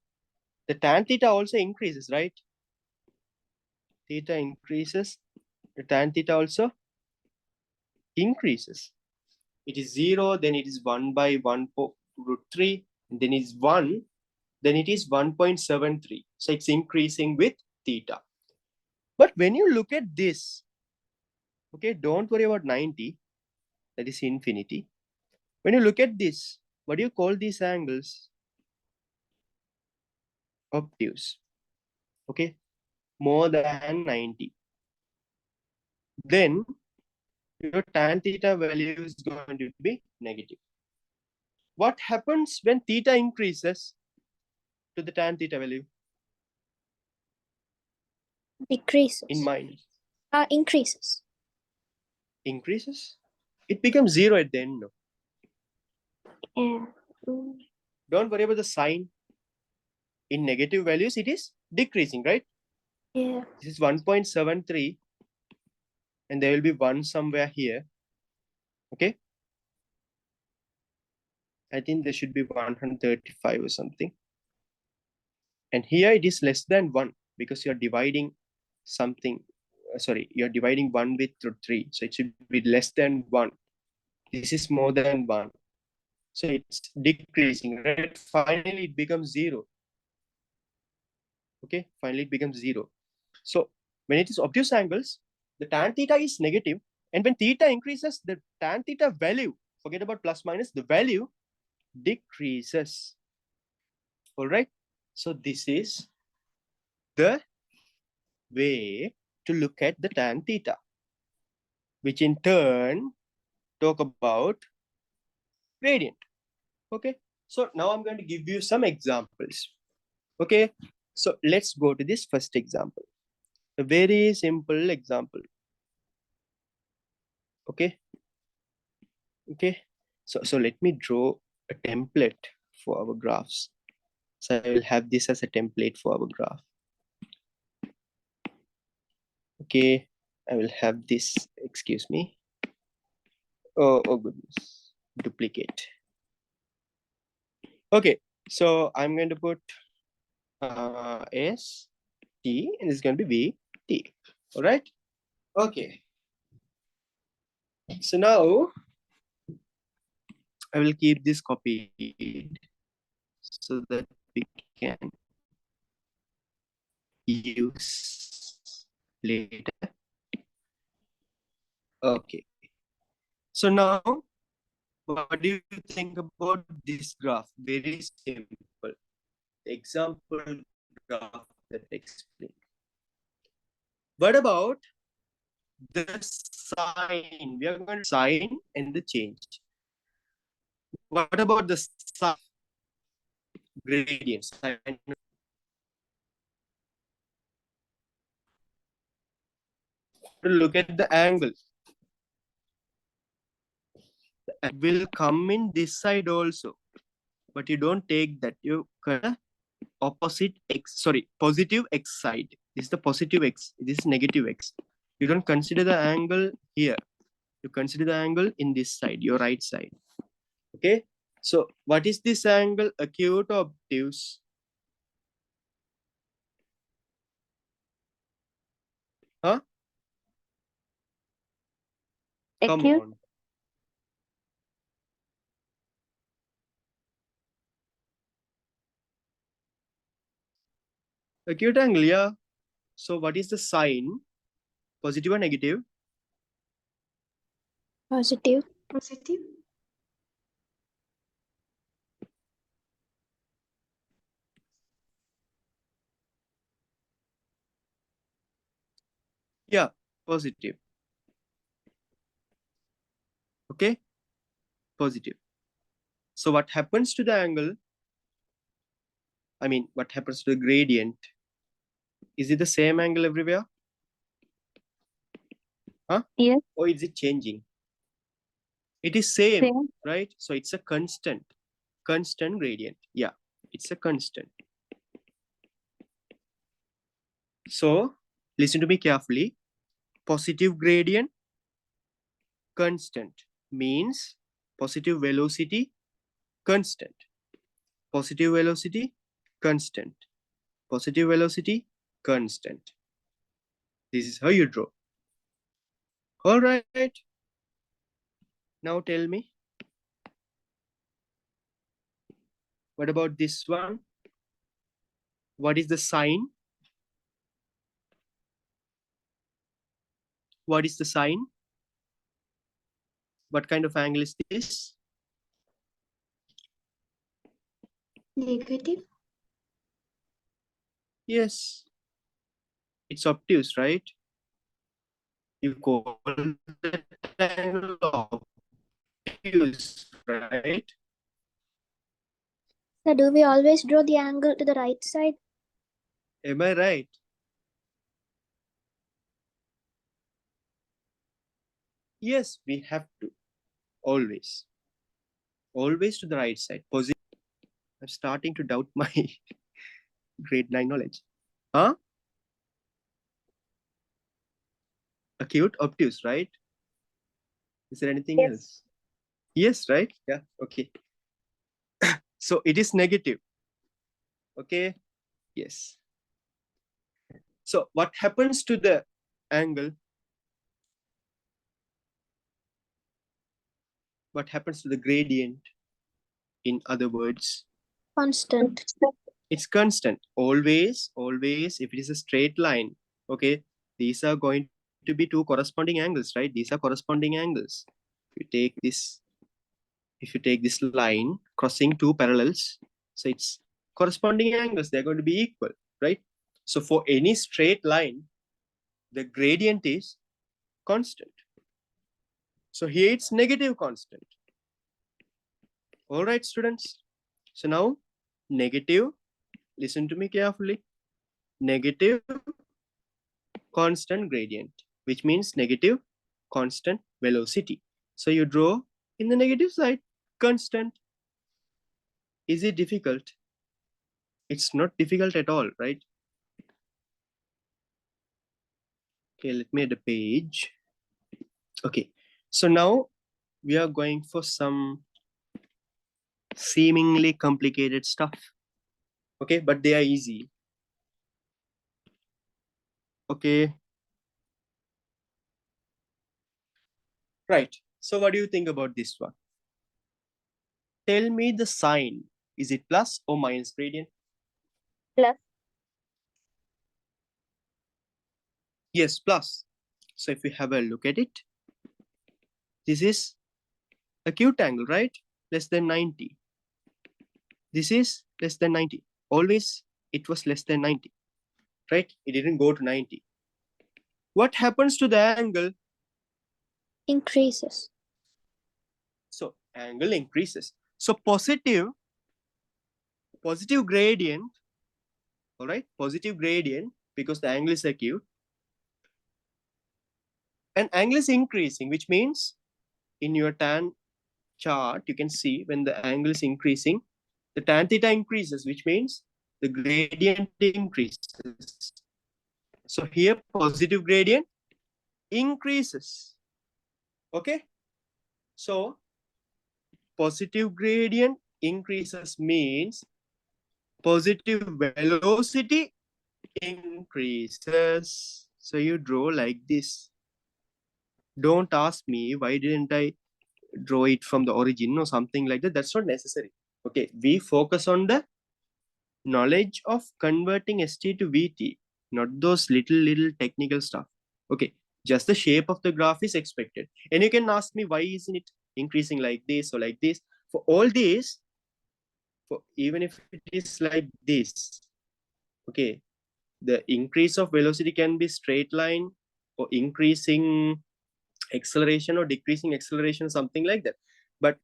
the tan theta also increases, right? Theta increases, the tan theta also increases. It is 0, then it is 1 by 1 root 3, and then it is 1, then it is 1.73. So it's increasing with theta. But when you look at this, okay, don't worry about 90, that is infinity. When you look at this, what do you call these angles? Obtuse. Okay, more than 90. Then your tan theta value is going to be negative. What happens when theta increases to the tan theta value? Decreases. In minus. Increases. Increases? It becomes 0 at the end. No? Yeah. Mm. Don't worry about the sign. In negative values, it is decreasing, right? Yeah. This is 1.73. And there will be 1 somewhere here. Okay. I think there should be 135 or something. And here it is less than 1 because you're dividing something. Sorry, you're dividing 1 with root 3. So it should be less than 1. This is more than 1. So it's decreasing, right? Finally, it becomes 0. Okay, finally it becomes 0. So when it is obtuse angles, the tan theta is negative, and when theta increases, the tan theta value, forget about plus minus, the value decreases. All right. So this is the way to look at the tan theta, which in turn talk about gradient. Okay. So now I'm going to give you some examples. Okay. So let's go to this first example. A very simple example. Okay. Okay. So let me draw a template for our graphs. So I will have this as a template for our graph. Okay. I will have this, excuse me. Oh goodness, duplicate. Okay. So I'm going to put S, T, and it's going to be V, T. All right. Okay. So now I will keep this copied so that we can use later. Okay. So now, what do you think about this graph? Very simple. Example graph that explains. What about the sign? We are going to sign and the change. What about the sign? Gradients. Look at the angle. It will come in this side also, but you don't take that. You opposite x, sorry, positive x side. This is the positive x, this is negative x. You don't consider the angle here. You consider the angle in this side, your right side. Okay. So what is this angle? Acute or obtuse? Huh? Come Acute. on. Acute angle, yeah. So what is the sign? Positive or negative? Positive. Positive. Yeah, positive. Okay, positive. So what happens to the angle? I mean, what happens to the gradient? Is it the same angle everywhere? Huh? Yes. Or is it changing? It is same, Same. right? So it's a constant gradient. Yeah, it's a constant. So listen to me carefully. Positive gradient, constant, means positive velocity, constant. Positive velocity, constant. Positive velocity, constant. This is how you draw. All right. Now tell me, what about this one? What is the sign? What is the sign? What kind of angle is this? Negative. Yes. It's obtuse, right? You call that angle obtuse, right? So do we always draw the angle to the right side? Am I right? Yes, we have to. Always. Always to the right side. Positive. I'm starting to doubt my grade 9 knowledge. Huh? Acute, obtuse, right? Is there anything Yes. else? Yes, right? Yeah, okay. So it is negative. Okay, yes. So what happens to the angle? What happens to the gradient? In other words, Constant. it's constant. Always, if it is a straight line, okay, these are going to be two corresponding angles, right? These are corresponding angles. If you take this line crossing two parallels, so it's corresponding angles, they're going to be equal, right? So for any straight line, the gradient is constant. So here it's negative constant. All right, students. So now negative, listen to me carefully, negative constant gradient, which means negative constant velocity. So you draw in the negative side, constant. Is it difficult? It's not difficult at all, right? Okay, let me add a page. Okay, so now we are going for some seemingly complicated stuff. Okay, but they are easy. Okay. Right. So what do you think about this one? Tell me the sign. Is it plus or minus gradient? Plus. Yes, plus. So if we have a look at it, this is acute angle, right? Less than 90. This is less than 90. Always it was less than 90, right? It didn't go to 90. What happens to the angle? Increases. So angle increases. So positive gradient, all right? Positive gradient, because the angle is acute. And angle is increasing, which means in your tan chart, you can see when the angle is increasing, the tan theta increases, which means the gradient increases. So here positive gradient increases. Okay. So positive gradient increases means positive velocity increases. So you draw like this. Don't ask me why didn't I draw it from the origin or something like that. That's not necessary. Okay, we focus on the knowledge of converting ST to VT, not those little technical stuff. Okay, just the shape of the graph is expected. And you can ask me, why isn't it increasing like this or like this? For all this, for even if it is like this, okay, the increase of velocity can be straight line or increasing acceleration or decreasing acceleration, something like that. But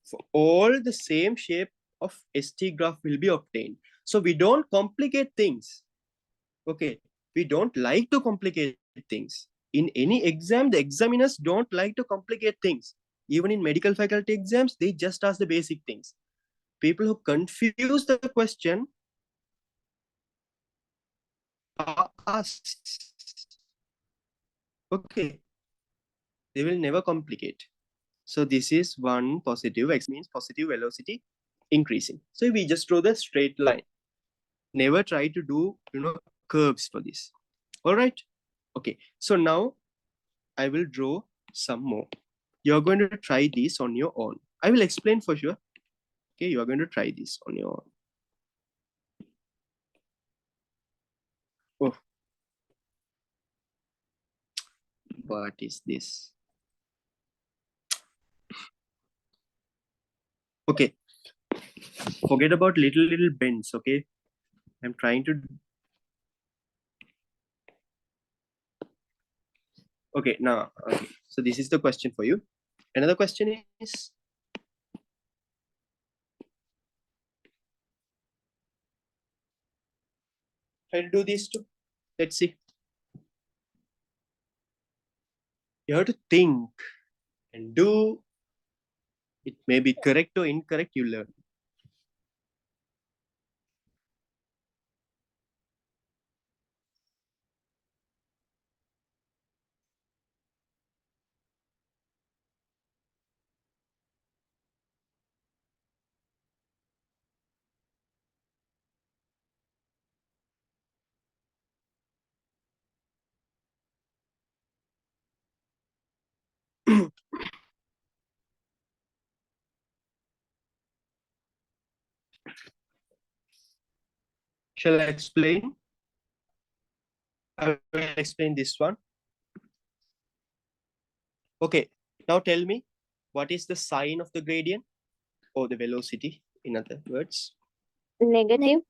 for all the same shape of ST graph will be obtained. So we don't complicate things. Okay, we don't like to complicate things. In any exam, the examiners don't like to complicate things. Even in medical faculty exams, they just ask the basic things. People who confuse the question are us. Okay, they will never complicate. So this is one positive, X means positive velocity increasing. So we just draw the straight line. Never try to do, curves for this. All right. Okay. So now I will draw some more. You're going to try this on your own. I will explain for sure. Okay. You are going to try this on your own. Oh. What is this? Okay. Forget about little bends. Okay. I'm trying to. Okay. Now, okay. So this is the question for you. Another question is, try to do these two. Let's see. You have to think and do. It may be correct or incorrect, you learn. Shall I explain? I will explain this one. Okay, now tell me, what is the sign of the gradient or the velocity, in other words? Negative.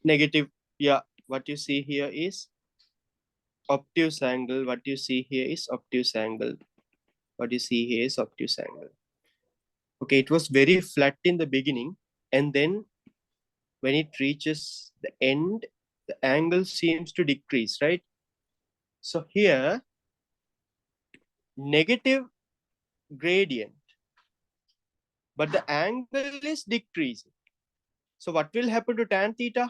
Negative. Yeah, what you see here is obtuse angle. What you see here is obtuse angle. What you see here is obtuse angle. Okay, it was very flat in the beginning, and then when it reaches the end, the angle seems to decrease, right? So here, negative gradient, but the angle is decreasing. So what will happen to tan theta?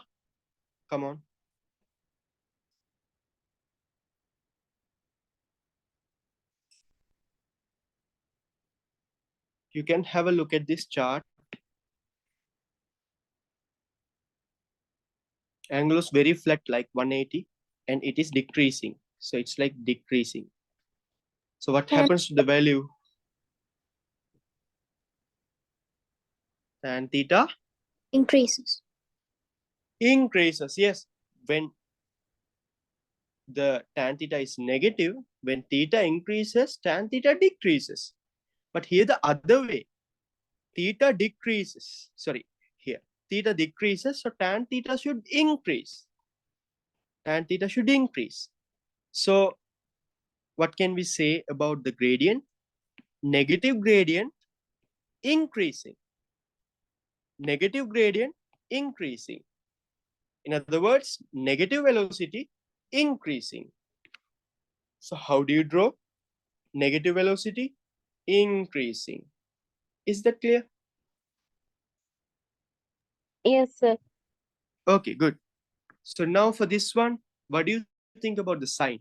Come on. You can have a look at this chart. Angle is very flat, like 180, and it is decreasing. So it's like decreasing. So what Tan- happens to the value? Tan theta Increases. increases. Yes, when the tan theta is negative, when theta increases, tan theta decreases. But here the other way, theta decreases. Sorry, here theta decreases, so tan theta should increase. Tan theta should increase. So what can we say about the gradient? Negative gradient increasing. Negative gradient increasing. In other words, negative velocity increasing. So how do you draw? Negative velocity increasing. Is that clear? Yes, sir. Okay, good. So now for this one, what do you think about the sign?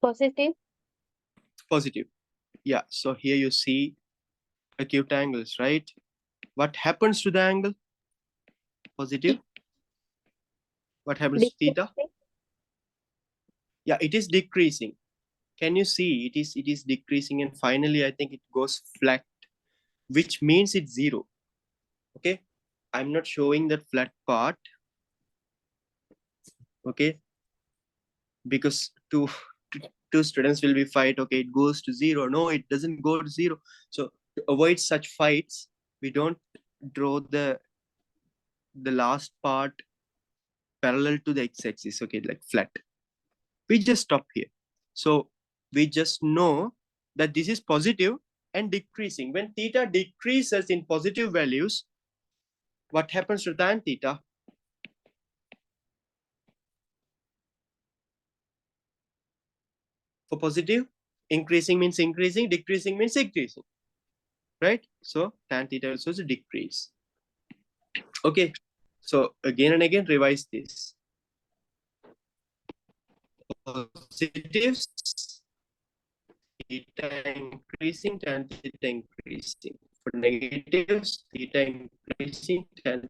Positive. Positive. Yeah, so here you see acute angles, right? What happens to the angle? Positive. What happens to theta? Decreasing. Yeah, it is decreasing. Can you see it is decreasing, and finally I think it goes flat, which means it's zero. Okay, I'm not showing that flat part. Okay, because two students will be fight. Okay, it goes to zero. No, it doesn't go to zero. So to avoid such fights, we don't draw the last part parallel to the x-axis. Okay, like flat. We just stop here. So we just know that this is positive and decreasing. When theta decreases in positive values, what happens to tan theta? For positive, increasing means increasing, decreasing means decreasing, right? So tan theta also is a decrease. Okay, so again and again revise this. Positives, theta increasing, tan theta increasing. For negatives, theta increasing, tan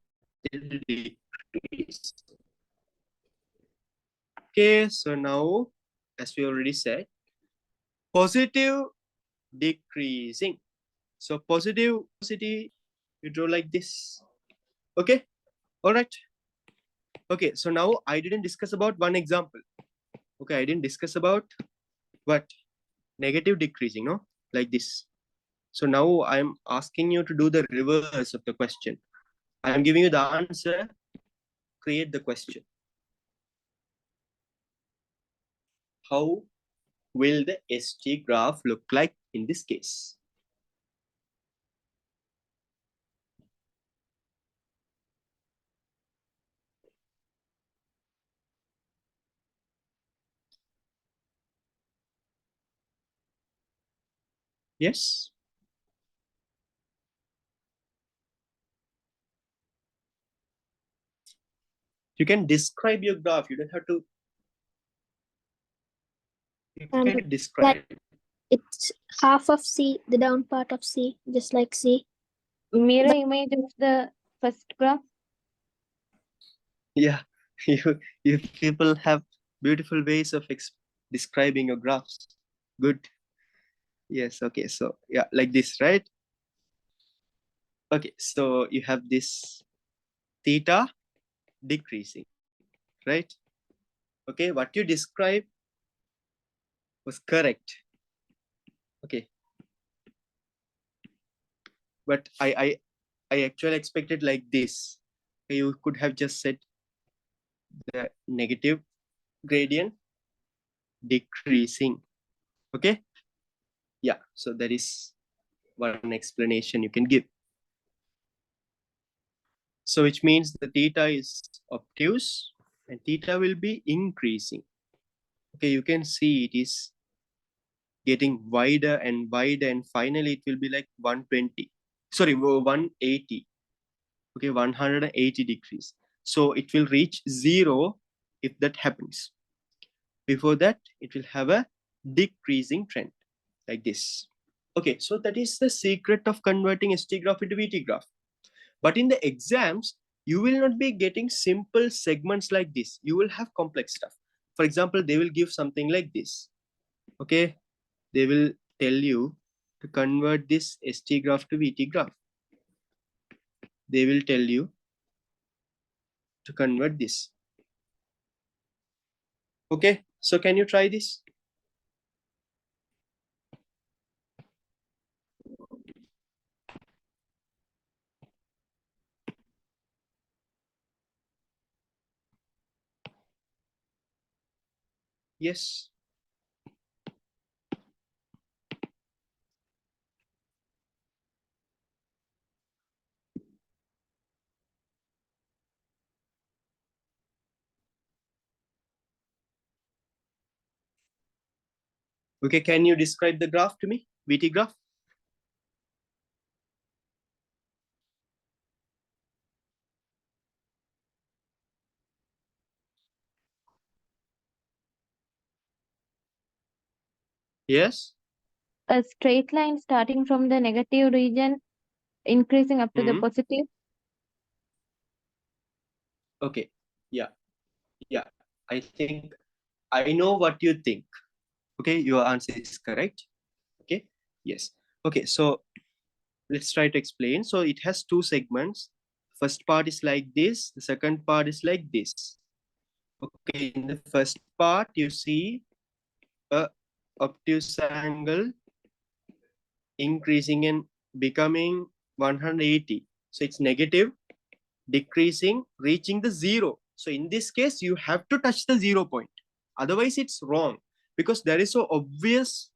theta decreasing. Okay, so now, as we already said, positive decreasing. So positive velocity, you draw like this. Okay, all right. Okay, so now I didn't discuss about one example. Okay, I didn't discuss about what? Negative decreasing, no? Like this. So now I'm asking you to do the reverse of the question. I'm giving you the answer, create the question. How will the ST graph look like in this case? Yes? You can describe your graph. You don't have to. You can describe. It's half of C, the down part of C, just like C. Mirror image of the first graph. Yeah, you people have beautiful ways of describing your graphs. Good. Yes. Okay. So yeah, like this, right? Okay. So you have this theta decreasing. right? Okay, what you described was correct. Okay, but I actually expected like this. You could have just said the negative gradient decreasing. Okay, yeah, so that is one explanation you can give. So which means the theta is obtuse and theta will be increasing. Okay, you can see it is getting wider and wider, and finally it will be like 120. Sorry, 180. Okay, 180 degrees. So it will reach 0 if that happens. Before that, it will have a decreasing trend like this. Okay, so that is the secret of converting ST graph into VT graph. But in the exams, you will not be getting simple segments like this. You will have complex stuff. For example, they will give something like this. Okay, they will tell you to convert this ST graph to VT graph. They will tell you to convert this. Okay, so can you try this? Yes. Okay, can you describe the graph to me? VT graph? Yes. A straight line starting from the negative region, increasing up to the Hmm. positive. Okay. Yeah. Yeah. I think I know what you think. Okay, your answer is correct. Okay. Yes. Okay, so let's try to explain. So it has two segments. First part is like this. The second part is like this. Okay, in the first part, you see a obtuse angle increasing and becoming 180. So it's negative, decreasing, reaching the 0. So in this case, you have to touch the 0 point. Otherwise, it's wrong because there is so obvious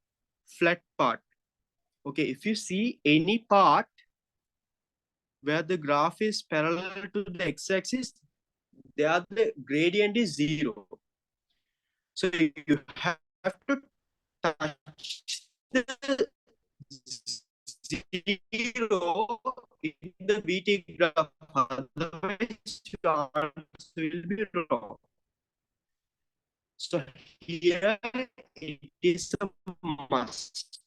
flat part. Okay, if you see any part where the graph is parallel to the x-axis, there the gradient is 0. So you have to touch the 0 in the VT graph, otherwise your answer will be wrong. So here it is a must.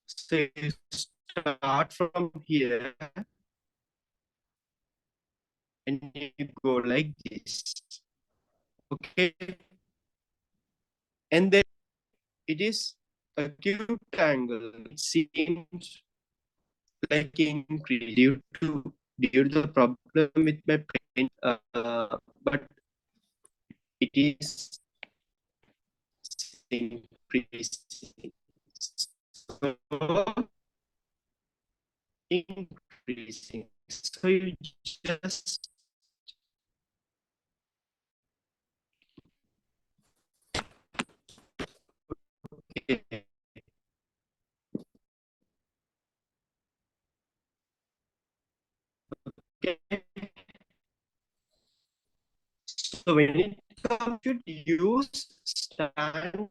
So you start from here and you go like this. Okay. And then it is acute angle. It seems like increase due to the problem with my pen, but it is increasing. So increasing. So you just okay. So when it comes to use standard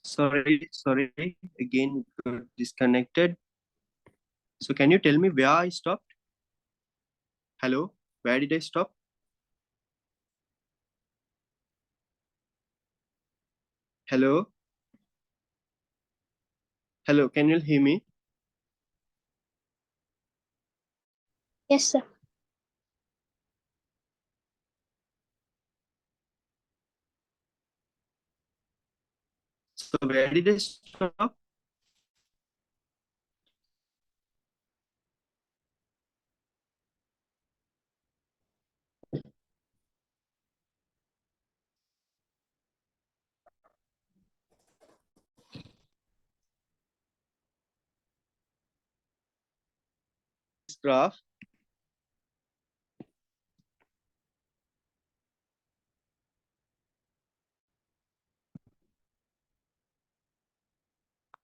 Sorry, again got disconnected. So can you tell me where I stopped? Hello, where did I stop? Hello? Hello, can you hear me? Yes, sir. So where did I stop? This graph.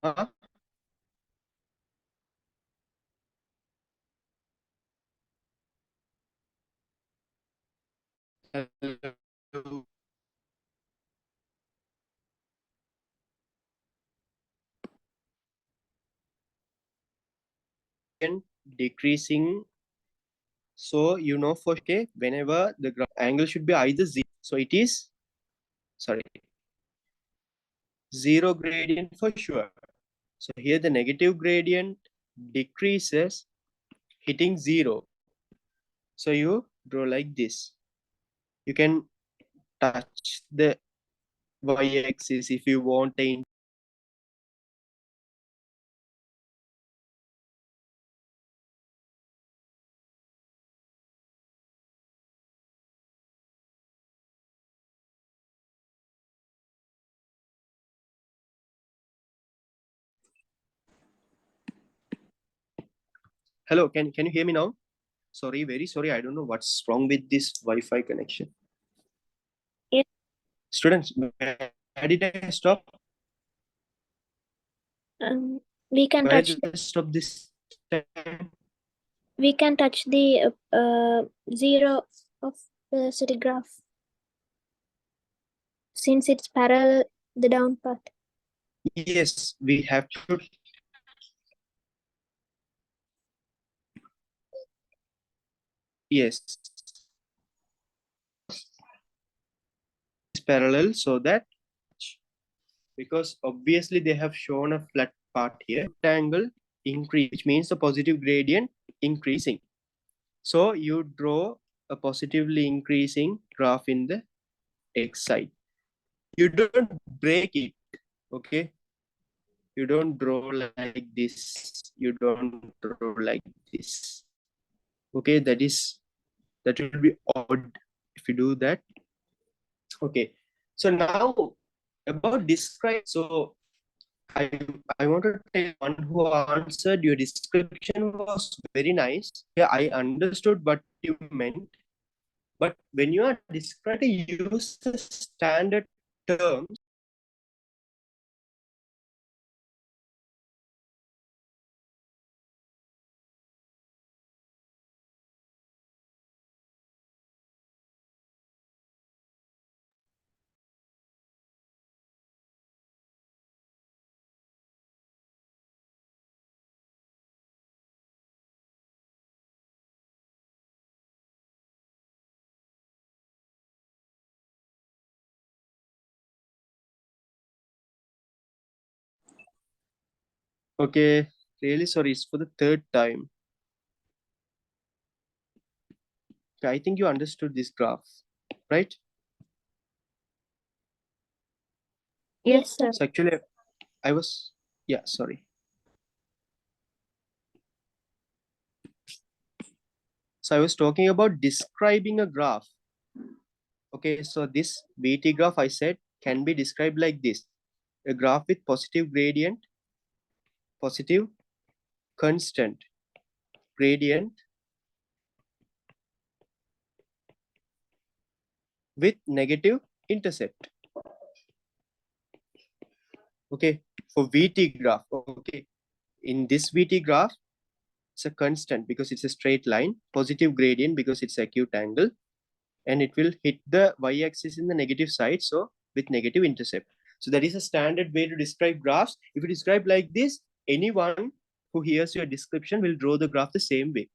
Huh? Hello. Decreasing. So you know for okay, whenever the angle should be either zero. So it is, sorry, zero gradient for sure. So here the negative gradient decreases hitting zero. So you draw like this. You can touch the y-axis if you want a hello, can you hear me now? Sorry, very sorry. I don't know what's wrong with this Wi-Fi connection. Yes. Students, where did I stop? We can Where touch. did I stop this time? We can touch the zero of the city graph since it's parallel the down part. Yes, we have to. Yes. It's parallel so that because obviously they have shown a flat part here. Angle increase, which means the positive gradient increasing. So you draw a positively increasing graph in the x side. You don't break it, okay? You don't draw like this. You don't draw like this. Okay, that will be odd if you do that. Okay, so now about describe. So I want to tell one who answered your description was very nice. Yeah, I understood what you meant. But when you are describing, use the standard terms. Okay, really sorry. It's for the third time. Okay, I think you understood this graph, right? Yes, sir. So actually, I was, yeah, sorry. So I was talking about describing a graph. Okay, so this VT graph I said can be described like this. A graph with positive gradient, positive constant gradient with negative intercept. Okay, for VT graph, okay. In this VT graph, it's a constant because it's a straight line, positive gradient because it's acute angle, and it will hit the y-axis in the negative side, so with negative intercept. So that is a standard way to describe graphs. If you describe like this, anyone who hears your description will draw the graph the same way.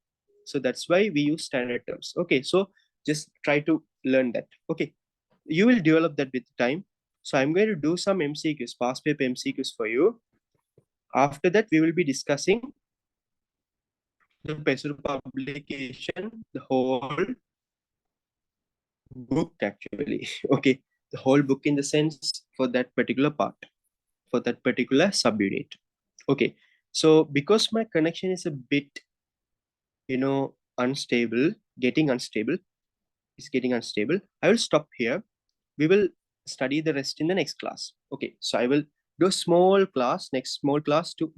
So that's why we use standard terms. Okay, so just try to learn that. Okay, you will develop that with time. So I'm going to do some MCQs, past paper MCQs for you. After that, we will be discussing the PESUR publication, the whole book actually. Okay, the whole book in the sense for that particular part, for that particular subunit. Okay, so because my connection is a bit, unstable, getting unstable, I will stop here. We will study the rest in the next class. Okay, so I will do a next small class to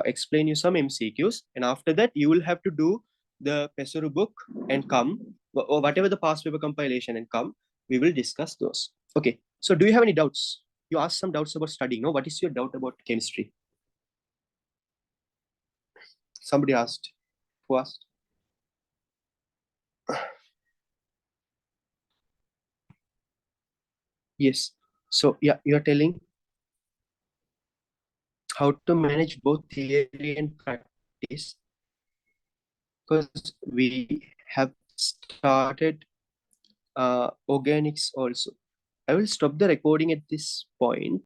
explain you some MCQs, and after that you will have to do the PESUR book and come, or whatever the past paper compilation and come. We will discuss those. Okay, so do you have any doubts? You asked some doubts about studying. No, what is your doubt about chemistry? Somebody asked. Who asked? Yes. So yeah, you're telling how to manage both theory and practice, because we have started organics also. I will stop the recording at this point.